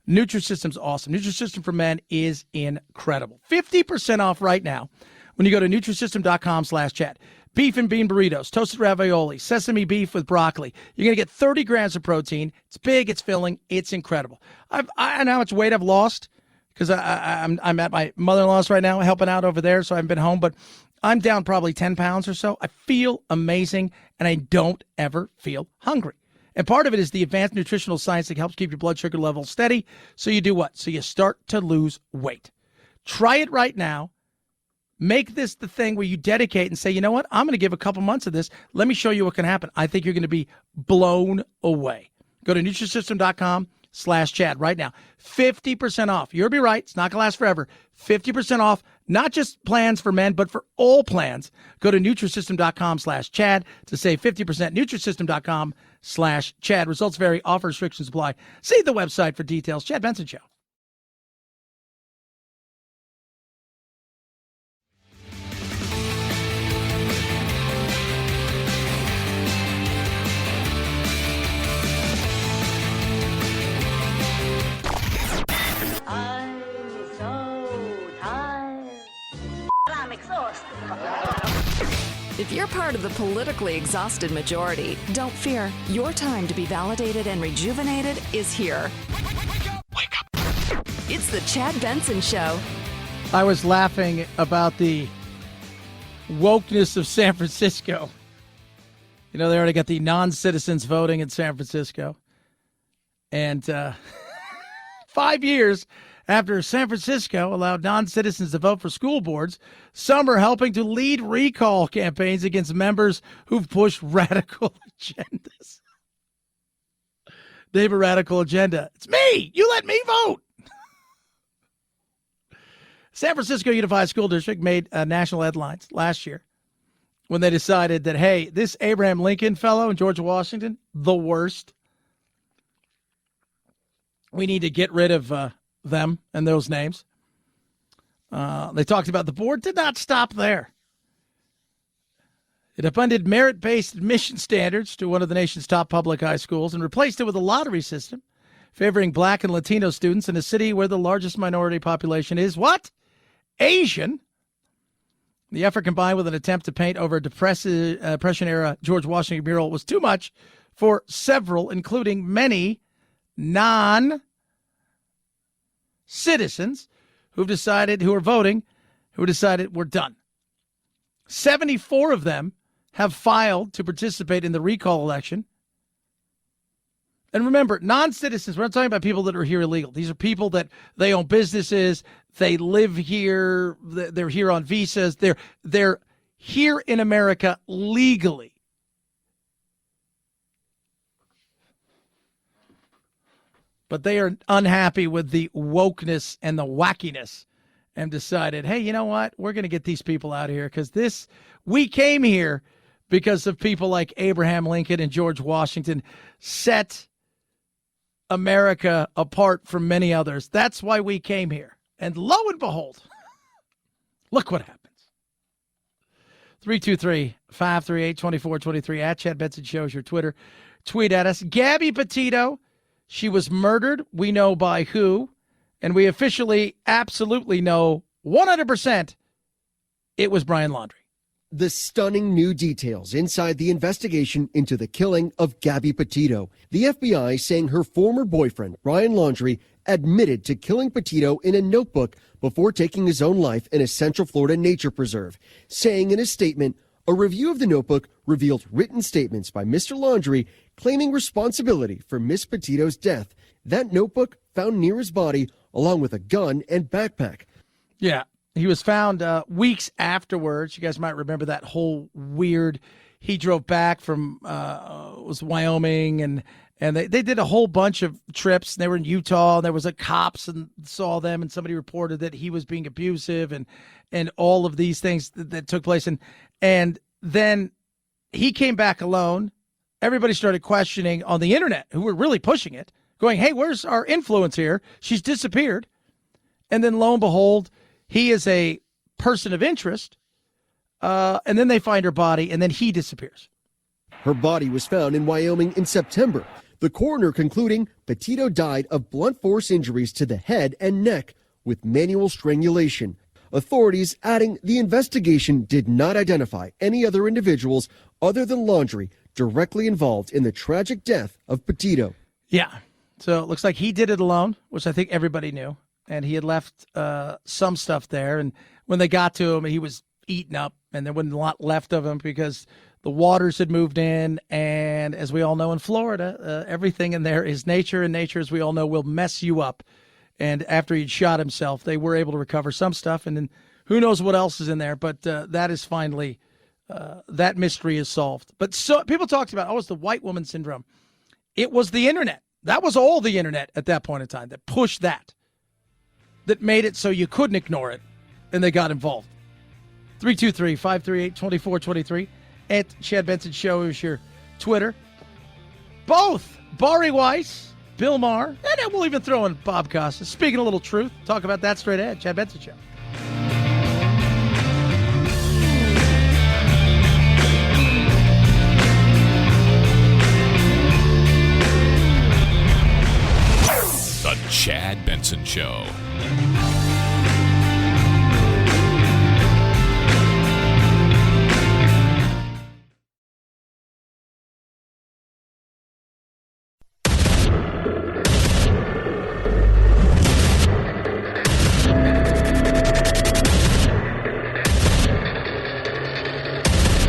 Nutrisystem's awesome. Nutrisystem for Men is incredible. 50% off right now when you go to Nutrisystem.com/chat. Beef and bean burritos, toasted ravioli, sesame beef with broccoli. You're going to get 30 grams of protein. It's big, it's filling, it's incredible. I know how much weight I've lost because I'm at my mother-in-law's right now helping out over there, so I haven't been home, but I'm down probably 10 pounds or so. I feel amazing, and I don't ever feel hungry. And part of it is the advanced nutritional science that helps keep your blood sugar level steady. So you do what? So you start to lose weight. Try it right now. Make this the thing where you dedicate and say, you know what? I'm going to give a couple months of this. Let me show you what can happen. I think you're going to be blown away. Go to Nutrisystem.com/Chad right now. 50% off. You'll be right. It's not going to last forever. 50% off, not just plans for men, but for all plans. Go to Nutrisystem.com/Chad to save 50%. Nutrisystem.com/Chad. Results vary. Offer restrictions apply. See the website for details. Chad Benson Show. If you're part of the politically exhausted majority, don't fear. Your time to be validated and rejuvenated is here. Wake up. It's the Chad Benson Show. I was laughing about the wokeness of San Francisco. You know, they already got the non-citizens voting in San Francisco. And 5 years after San Francisco allowed non-citizens to vote for school boards, some are helping to lead recall campaigns against members who've pushed radical agendas. They have a radical agenda. It's me. You let me vote. San Francisco Unified School District made national headlines last year when they decided that, hey, this Abraham Lincoln fellow and George Washington, the worst. We need to get rid of them and those names. They talked about the board did not stop there. It upended merit-based admission standards to one of the nation's top public high schools and replaced it with a lottery system favoring Black and Latino students in a city where the largest minority population is what? Asian. The effort, combined with an attempt to paint over a Depression-era George Washington mural, was too much for several, including many non-citizens who are voting, who decided we're done. 74 of them have filed to participate in the recall election. And remember, non-citizens, we're not talking about people that are here illegal. These are people that they own businesses, they live here, they're here on visas, they're here in America legally. But they are unhappy with the wokeness and the wackiness and decided, hey, you know what? We're going to get these people out of here because we came here because of people like Abraham Lincoln and George Washington set America apart from many others. That's why we came here. And lo and behold, look what happens. 323-538-2423 at Chad Benson Show is your Twitter. Tweet at us. Gabby Petito, she was murdered. We know by who. And we officially absolutely know 100% it was Brian Laundrie. The stunning new details inside the investigation into the killing of Gabby Petito. The FBI saying her former boyfriend, Brian Laundrie, admitted to killing Petito in a notebook before taking his own life in a Central Florida nature preserve, saying in a statement, a review of the notebook revealed written statements by Mr. Laundrie claiming responsibility for Miss Petito's death. That notebook found near his body along with a gun and backpack. Yeah. He was found weeks afterwards. You guys might remember that whole weird. He drove back from was Wyoming, and they did a whole bunch of trips. They were in Utah, and there was cops and saw them, and somebody reported that he was being abusive, and all of these things that took place, and then he came back alone. Everybody started questioning on the internet, who were really pushing it, going, "Hey, where's our influence here? She's disappeared," and then lo and behold. He is a person of interest. And then they find her body, and then he disappears. Her body was found in Wyoming in September. The coroner concluding Petito died of blunt force injuries to the head and neck with manual strangulation. Authorities adding the investigation did not identify any other individuals other than Laundrie directly involved in the tragic death of Petito. Yeah. So it looks like he did it alone, which I think everybody knew. And he had left some stuff there. And when they got to him, he was eaten up, and there wasn't a lot left of him because the waters had moved in. And as we all know in Florida, everything in there is nature, and nature, as we all know, will mess you up. And after he'd shot himself, they were able to recover some stuff. And then who knows what else is in there. But that is finally, that mystery is solved. But so people talked about, it's the white woman syndrome. It was the internet. That was all the internet at that point in time that pushed that made it so you couldn't ignore it, and they got involved. 323-538-2423 at Chad Benson Show is your Twitter. Both Bari Weiss, Bill Maher, and then we'll even throw in Bob Costas. Speaking a little truth, talk about that straight ahead. Chad Benson Show. The Chad Benson Show.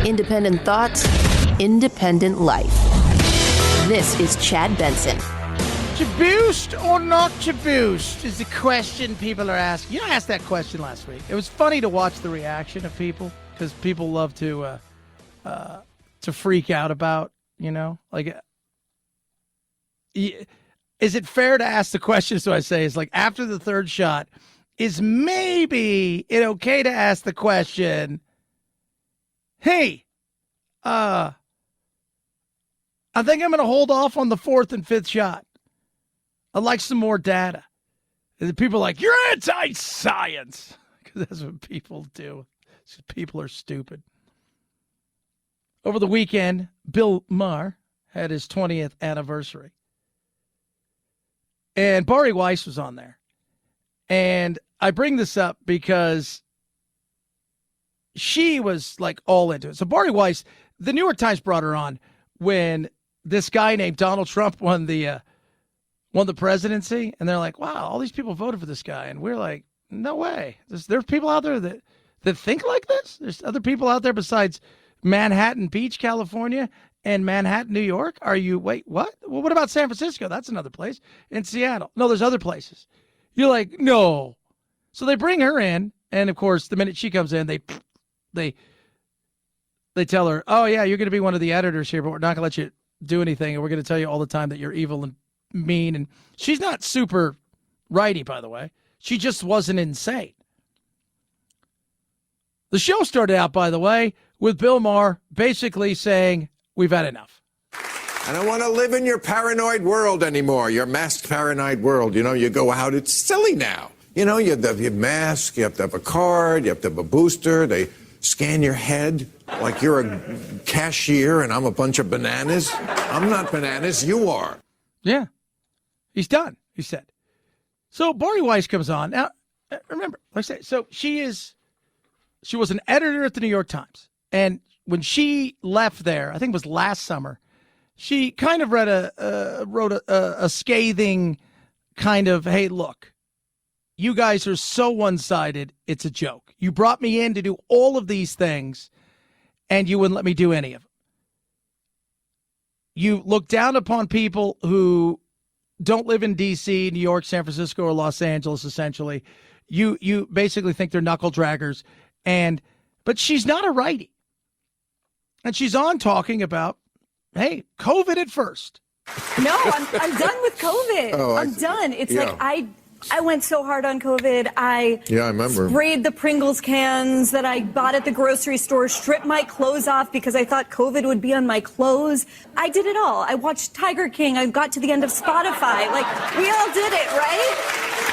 Independent thoughts, independent life. This is Chad Benson. Jaboost or not jaboost is the question people are asking. You know, I asked that question last week. It was funny to watch the reaction of people because people love to freak out about, like, is it fair to ask the question? So I say, it's like after the third shot, is maybe it okay to ask the question, hey, I think I'm going to hold off on the fourth and fifth shot. I'd like some more data. And people are like, you're anti-science. Because that's what people do. People are stupid. Over the weekend, Bill Maher had his 20th anniversary. And Bari Weiss was on there. And I bring this up because she was like all into it. So Bari Weiss, the New York Times brought her on when this guy named Donald Trump won the presidency, and they're like, wow, all these people voted for this guy. And we're like, no way. There's people out there that think like this? There's other people out there besides Manhattan Beach, California, and Manhattan, New York? Wait, what? Well, what about San Francisco? That's another place. In Seattle. No, there's other places. You're like, no. So they bring her in, and of course, the minute she comes in, they tell her, oh, yeah, you're going to be one of the editors here, but we're not going to let you do anything, and we're going to tell you all the time that you're evil and mean. And she's not super righty, by the way. She just wasn't insane. The show started out, by the way, with Bill Maher basically saying, we've had enough. I don't want to live in your paranoid world anymore, your masked paranoid world. You go out, it's silly now. You have to have your mask, you have to have a card, you have to have a booster. They scan your head like you're a cashier and I'm a bunch of bananas. I'm not bananas, you are. Yeah. He's done, he said. So Bari Weiss comes on. Now, remember, like I say, so she was an editor at the New York Times. And when she left there, I think it was last summer, she kind of wrote a scathing kind of, hey, look, you guys are so one-sided, it's a joke. You brought me in to do all of these things, and you wouldn't let me do any of them. You look down upon people who don't live in D.C., New York, San Francisco, or Los Angeles, essentially. You basically think they're knuckle draggers. But she's not a righty. And she's on talking about, hey, COVID at first. No, I'm done with COVID. I'm done. It's like I went so hard on COVID. I remember. Sprayed the Pringles cans that I bought at the grocery store, stripped my clothes off because I thought COVID would be on my clothes. I did it all. I watched Tiger King. I got to the end of Spotify. Like, we all did it, right?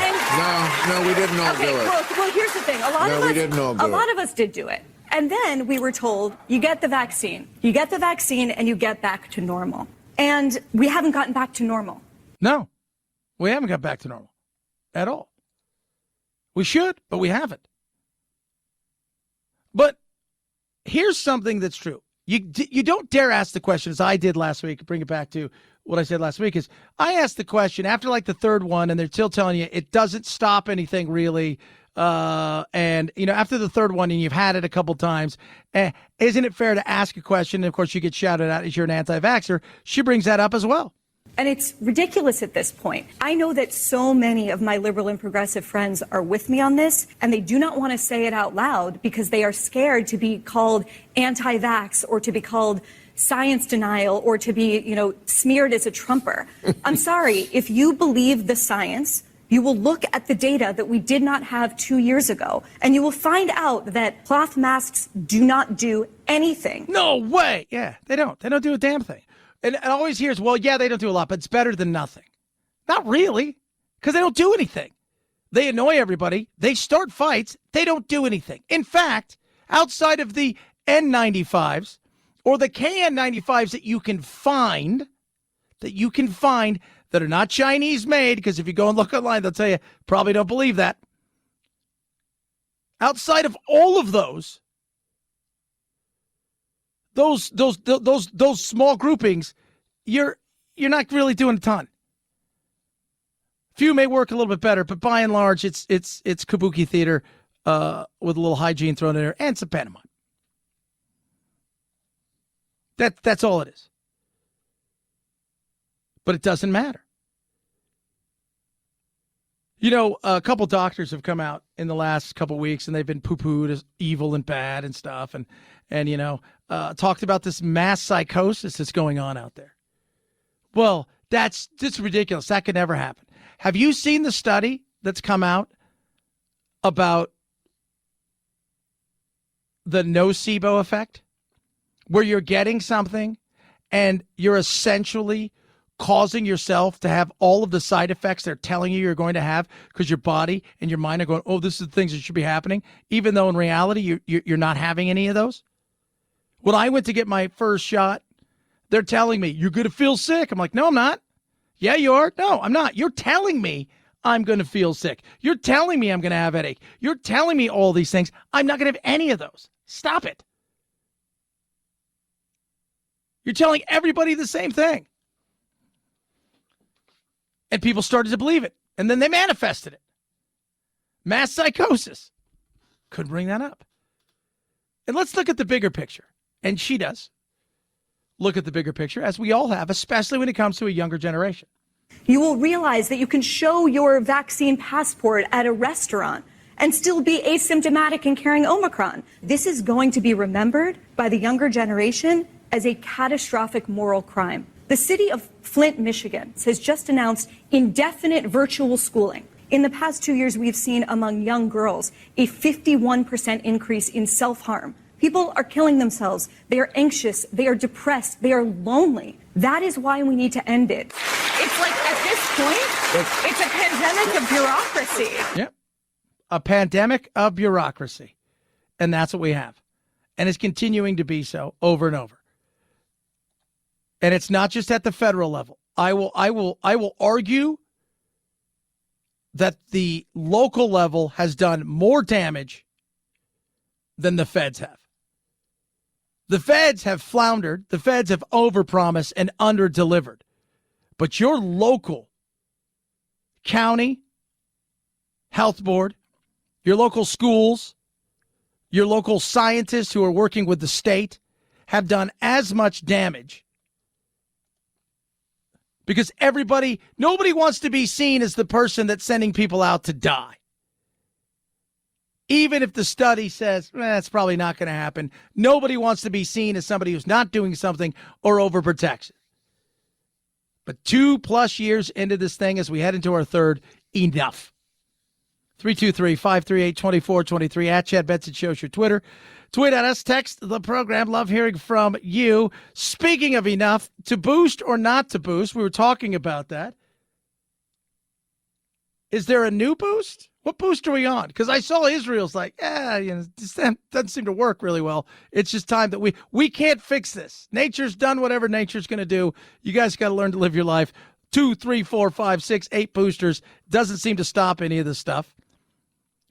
No, we didn't all do it. Well, here's the thing. A lot of us did do it. And then we were told, you get the vaccine. You get the vaccine and you get back to normal. And we haven't gotten back to normal. No, we haven't got back to normal at all. We should, but we haven't. But here's something that's true. You don't dare ask the question, as I did last week, bring it back to what I said last week, is I asked the question after like the third one, and they're still telling you it doesn't stop anything really. And, after the third one and you've had it a couple times, isn't it fair to ask a question? And of course, you get shouted at as you're an anti-vaxxer. She brings that up as well. And it's ridiculous at this point. I know that so many of my liberal and progressive friends are with me on this, and they do not want to say it out loud because they are scared to be called anti-vax or to be called science denial or to be, smeared as a Trumper. I'm sorry. If you believe the science, you will look at the data that we did not have 2 years ago, and you will find out that cloth masks do not do anything. No way. Yeah, they don't. They don't do a damn thing. And I always hears, well, yeah, they don't do a lot, but it's better than nothing. Not really, because they don't do anything. They annoy everybody. They start fights. They don't do anything. In fact, outside of the N95s or the KN95s that you can find that are not Chinese made, because if you go and look online, they'll tell you, probably don't believe that. Outside of all of those small groupings, you're not really doing a ton. Few may work a little bit better, but by and large, it's kabuki theater with a little hygiene thrown in there and some pantomime. That's all it is. But it doesn't matter. A couple doctors have come out in the last couple weeks, and they've been poo-pooed as evil and bad and stuff, and talked about this mass psychosis that's going on out there. Well, that's just ridiculous. That could never happen. Have you seen the study that's come out about the nocebo effect, where you're getting something and you're essentially causing yourself to have all of the side effects they're telling you you're going to have because your body and your mind are going, oh, this is the things that should be happening, even though in reality you're not having any of those? When I went to get my first shot, they're telling me, you're going to feel sick. I'm like, no, I'm not. Yeah, you are. No, I'm not. You're telling me I'm going to feel sick. You're telling me I'm going to have a headache. You're telling me all these things. I'm not going to have any of those. Stop it. You're telling everybody the same thing. And people started to believe it. And then they manifested it. Mass psychosis. Couldn't bring that up. And let's look at the bigger picture. And she does look at the bigger picture, as we all have, especially when it comes to a younger generation. You will realize that you can show your vaccine passport at a restaurant and still be asymptomatic and carrying Omicron. This is going to be remembered by the younger generation as a catastrophic moral crime. The city of Flint, Michigan, has just announced indefinite virtual schooling. In the past 2 years, we've seen among young girls a 51% increase in self-harm. People are killing themselves. They are anxious. They are depressed. They are lonely. That is why we need to end it. It's like, at this point, it's a pandemic of bureaucracy. Yep. A pandemic of bureaucracy. And that's what we have. And it's continuing to be so over and over. And it's not just at the federal level. I will argue that the local level has done more damage than the feds have. The feds have floundered. The feds have overpromised and underdelivered. But your local county health board, your local schools, your local scientists who are working with the state have done as much damage. Because nobody wants to be seen as the person that's sending people out to die. Even if the study says, that's probably not going to happen. Nobody wants to be seen as somebody who's not doing something or overprotects it. But 2+ years into this thing, as we head into our third, enough. 323-538-2423 at Chad Benson Show's your Twitter. Tweet at us, text the program. Love hearing from you. Speaking of enough, to boost or not to boost, we were talking about that. Is there a new boost? What boost are we on? Because I saw Israel's like, this doesn't seem to work really well. It's just time that we can't fix this. Nature's done whatever nature's going to do. You guys got to learn to live your life. 2, 3, 4, 5, 6, 8 boosters doesn't seem to stop any of this stuff.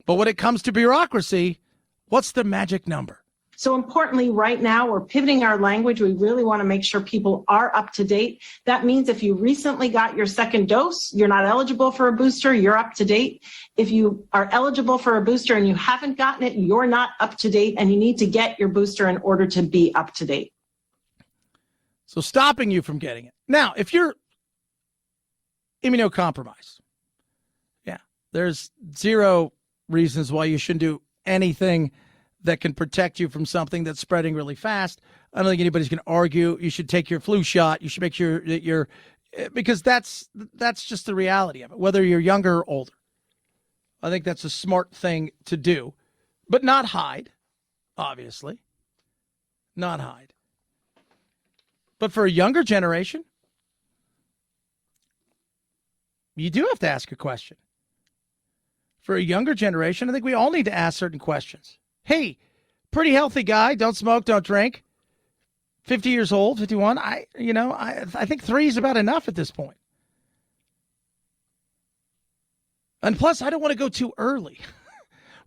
But when it comes to bureaucracy, what's the magic number? So importantly, right now, we're pivoting our language. We really want to make sure people are up to date. That means if you recently got your second dose, you're not eligible for a booster, you're up to date. If you are eligible for a booster and you haven't gotten it, you're not up to date, and you need to get your booster in order to be up to date. So stopping you from getting it. Now, if you're immunocompromised, there's zero reasons why you shouldn't do anything that can protect you from something that's spreading really fast. I don't think anybody's going to argue you should take your flu shot. You should make sure that you're, because that's just the reality of it, whether you're younger or older. I think that's a smart thing to do, but not hide, obviously. Not hide. But for a younger generation, you do have to ask a question. For a younger generation, I think we all need to ask certain questions. Hey, pretty healthy guy, don't smoke, don't drink. 50 years old, 51. I think 3 is about enough at this point. And plus, I don't want to go too early.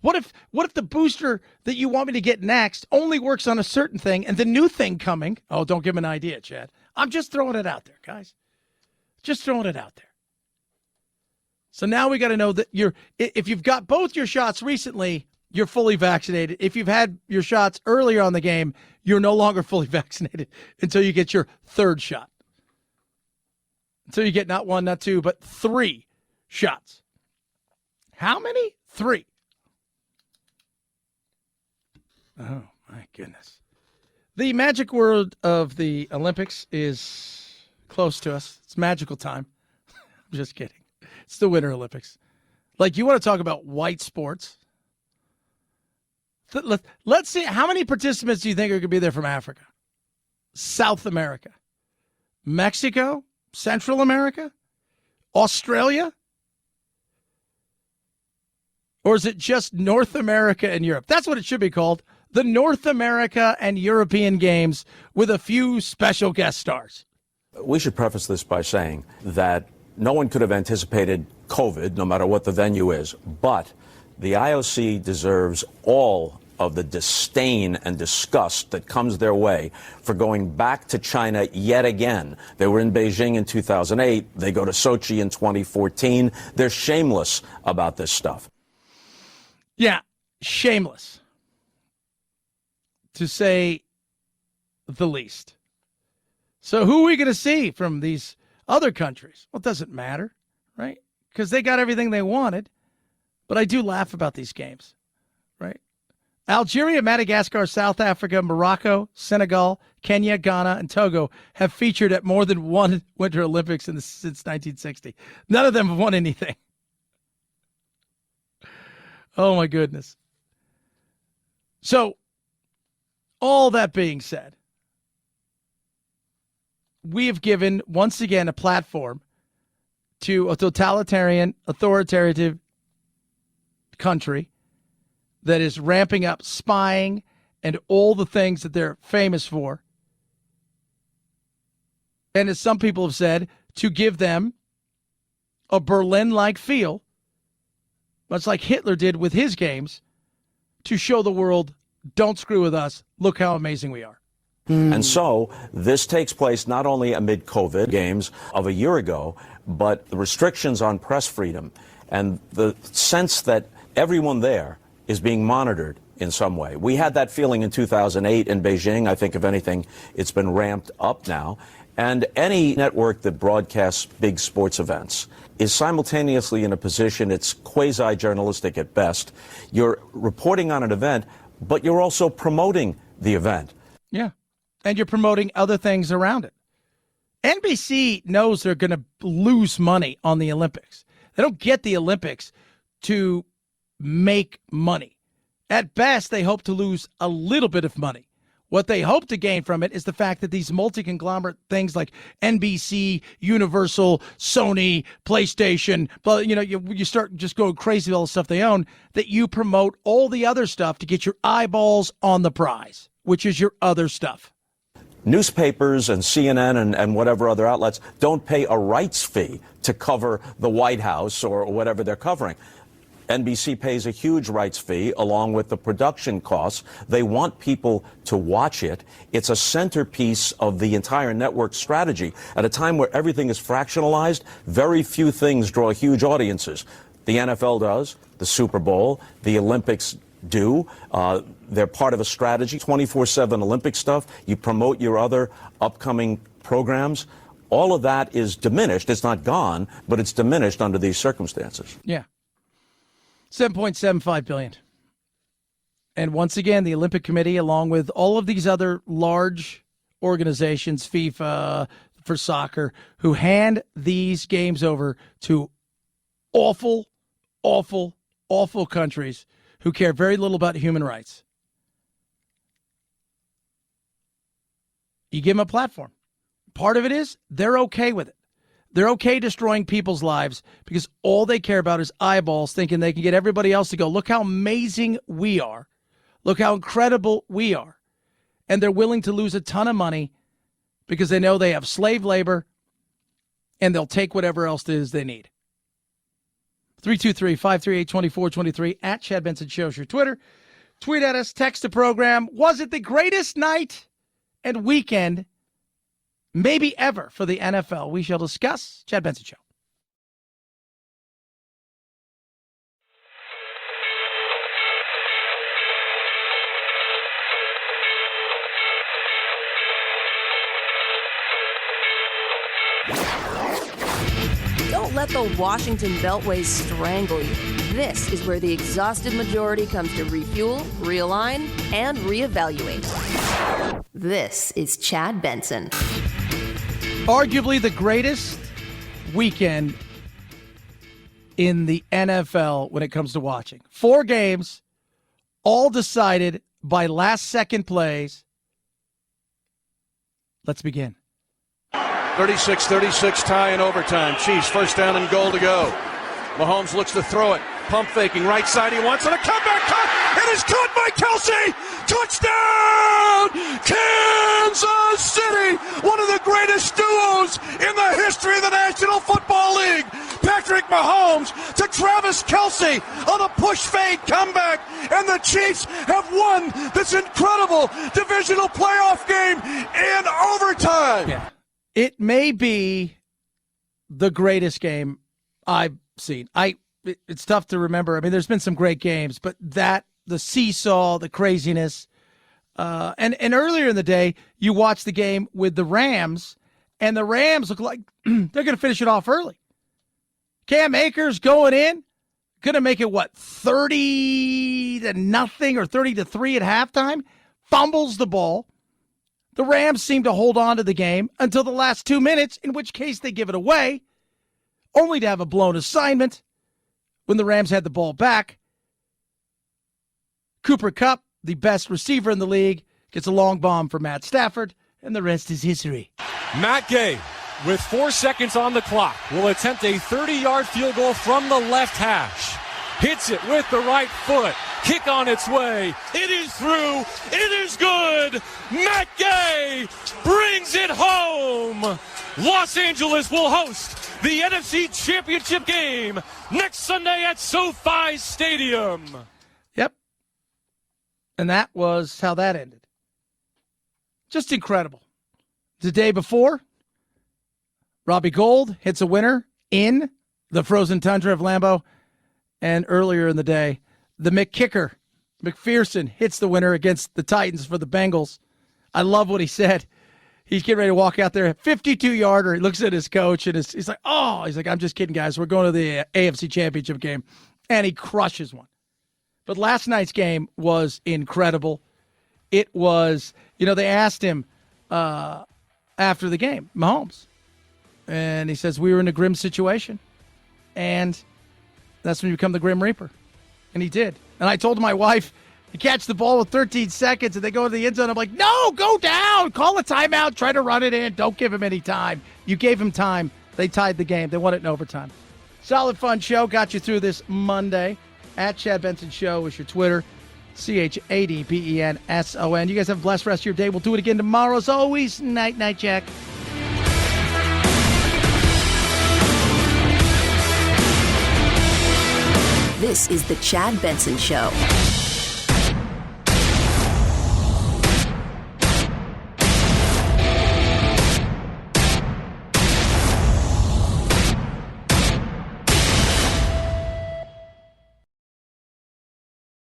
What if the booster that you want me to get next only works on a certain thing, and the new thing coming? Oh, don't give him an idea, Chad. I'm just throwing it out there, guys. Just throwing it out there. So now we got to know that if you've got both your shots recently, you're fully vaccinated. If you've had your shots earlier on the game, you're no longer fully vaccinated until you get your third shot. Until you get not 1, not 2, but 3 shots. How many? 3. Oh, my goodness. The magic word of the Olympics is close to us. It's magical time. I'm just kidding. It's the Winter Olympics. Like, you want to talk about white sports? Let's see, how many participants do you think are going to be there from Africa? South America? Mexico? Central America? Australia? Or is it just North America and Europe? That's what it should be called. The North America and European Games with a few special guest stars. We should preface this by saying that no one could have anticipated COVID, no matter what the venue is, but the IOC deserves all of the disdain and disgust that comes their way for going back to China yet again. They were in Beijing in 2008. They go to Sochi in 2014. They're shameless about this stuff. Yeah, shameless, to say the least. So who are we going to see from these other countries? Well, it doesn't matter, right? Because they got everything they wanted. But I do laugh about these games, right? Algeria, Madagascar, South Africa, Morocco, Senegal, Kenya, Ghana, and Togo have featured at more than one Winter Olympics since 1960. None of them have won anything. Oh, my goodness. So, all that being said, we have given, once again, a platform to a totalitarian, authoritative country that is ramping up spying and all the things that they're famous for. And as some people have said, to give them a Berlin-like feel, much like Hitler did with his games, to show the world, don't screw with us, look how amazing we are. And so this takes place not only amid COVID games of a year ago, but the restrictions on press freedom and the sense that everyone there is being monitored in some way. We had that feeling in 2008 in Beijing. I think, if anything, it's been ramped up now. And any network that broadcasts big sports events is simultaneously in a position, it's quasi-journalistic at best. You're reporting on an event, but you're also promoting the event. Yeah. And you're promoting other things around it. NBC knows they're going to lose money on the Olympics. They don't get the Olympics to make money. At best, they hope to lose a little bit of money. What they hope to gain from it is the fact that these multi-conglomerate things like NBC, Universal, Sony, PlayStation, but you start just going crazy with all the stuff they own, that you promote all the other stuff to get your eyeballs on the prize, which is your other stuff. Newspapers and CNN and whatever other outlets don't pay a rights fee to cover the White House or whatever they're covering. NBC pays a huge rights fee along with the production costs. They want people to watch it. It's a centerpiece of the entire network strategy. At a time where everything is fractionalized, very few things draw huge audiences. The NFL does, the Super Bowl, the Olympics do. They're part of a strategy, 24/7 Olympic stuff. You promote your other upcoming programs. All of that is diminished. It's not gone, but it's diminished under these circumstances. Yeah. $7.75 billion. And once again, the Olympic Committee, along with all of these other large organizations, FIFA for soccer, who hand these games over to awful, awful, awful countries who care very little about human rights. You give them a platform. Part of it is they're okay with it. They're okay destroying people's lives because all they care about is eyeballs, thinking they can get everybody else to go, look how amazing we are. Look how incredible we are. And they're willing to lose a ton of money because they know they have slave labor and they'll take whatever else it is they need. 323-538-2423 at Chad Benson Show's your Twitter. Tweet at us, text the program. Was it the greatest night and weekend maybe ever for the NFL? We shall discuss. Chad Benson Show. Don't let the Washington Beltway strangle you. This is where the exhausted majority comes to refuel, realign, and reevaluate. This is Chad Benson. Arguably the greatest weekend in the NFL when it comes to watching. 4 games, all decided by last-second plays. Let's begin. 36-36 tie in overtime. Chiefs first down and goal to go. Mahomes looks to throw it. Pump faking. Right side he wants it. A comeback cut. It is caught by Kelsey. Touchdown! Kansas City! One of the greatest duos in the history of the National Football League. Patrick Mahomes to Travis Kelsey on a push fade comeback. And the Chiefs have won this incredible divisional playoff game in overtime. Yeah. It may be the greatest game I've seen. It's tough to remember. I mean, there's been some great games, but the seesaw, the craziness, and earlier in the day, you watched the game with the Rams, and the Rams look like they're going to finish it off early. Cam Akers going in, going to make it 30-0 or 30-3 at halftime, fumbles the ball. The Rams seem to hold on to the game until the last 2 minutes, in which case they give it away, only to have a blown assignment when the Rams had the ball back. Cooper Kupp, the best receiver in the league, gets a long bomb for Matt Stafford, and the rest is history. Matt Gay, with 4 seconds on the clock, will attempt a 30-yard field goal from the left hash. Hits it with the right foot. Kick on its way. It is through. It is good. Matt Gay brings it home. Los Angeles will host the NFC Championship game next Sunday at SoFi Stadium. Yep. And that was how that ended. Just incredible. The day before, Robbie Gould hits a winner in the frozen tundra of Lambeau. And earlier in the day, the McKicker, McPherson, hits the winner against the Titans for the Bengals. I love what he said. He's getting ready to walk out there, 52-yarder. He looks at his coach, and he's like, I'm just kidding, guys. We're going to the AFC Championship game. And he crushes one. But last night's game was incredible. It was, they asked him after the game, Mahomes. And he says, we were in a grim situation. And that's when you become the Grim Reaper. And he did. And I told my wife, catch the ball with 13 seconds, and they go to the end zone. I'm like, no, go down. Call a timeout. Try to run it in. Don't give him any time. You gave him time. They tied the game. They won it in overtime. Solid, fun show. Got you through this Monday. At Chad Benson Show is your Twitter. CHADBENSON. You guys have a blessed rest of your day. We'll do it again tomorrow. As always, night, Jack. This is the Chad Benson Show.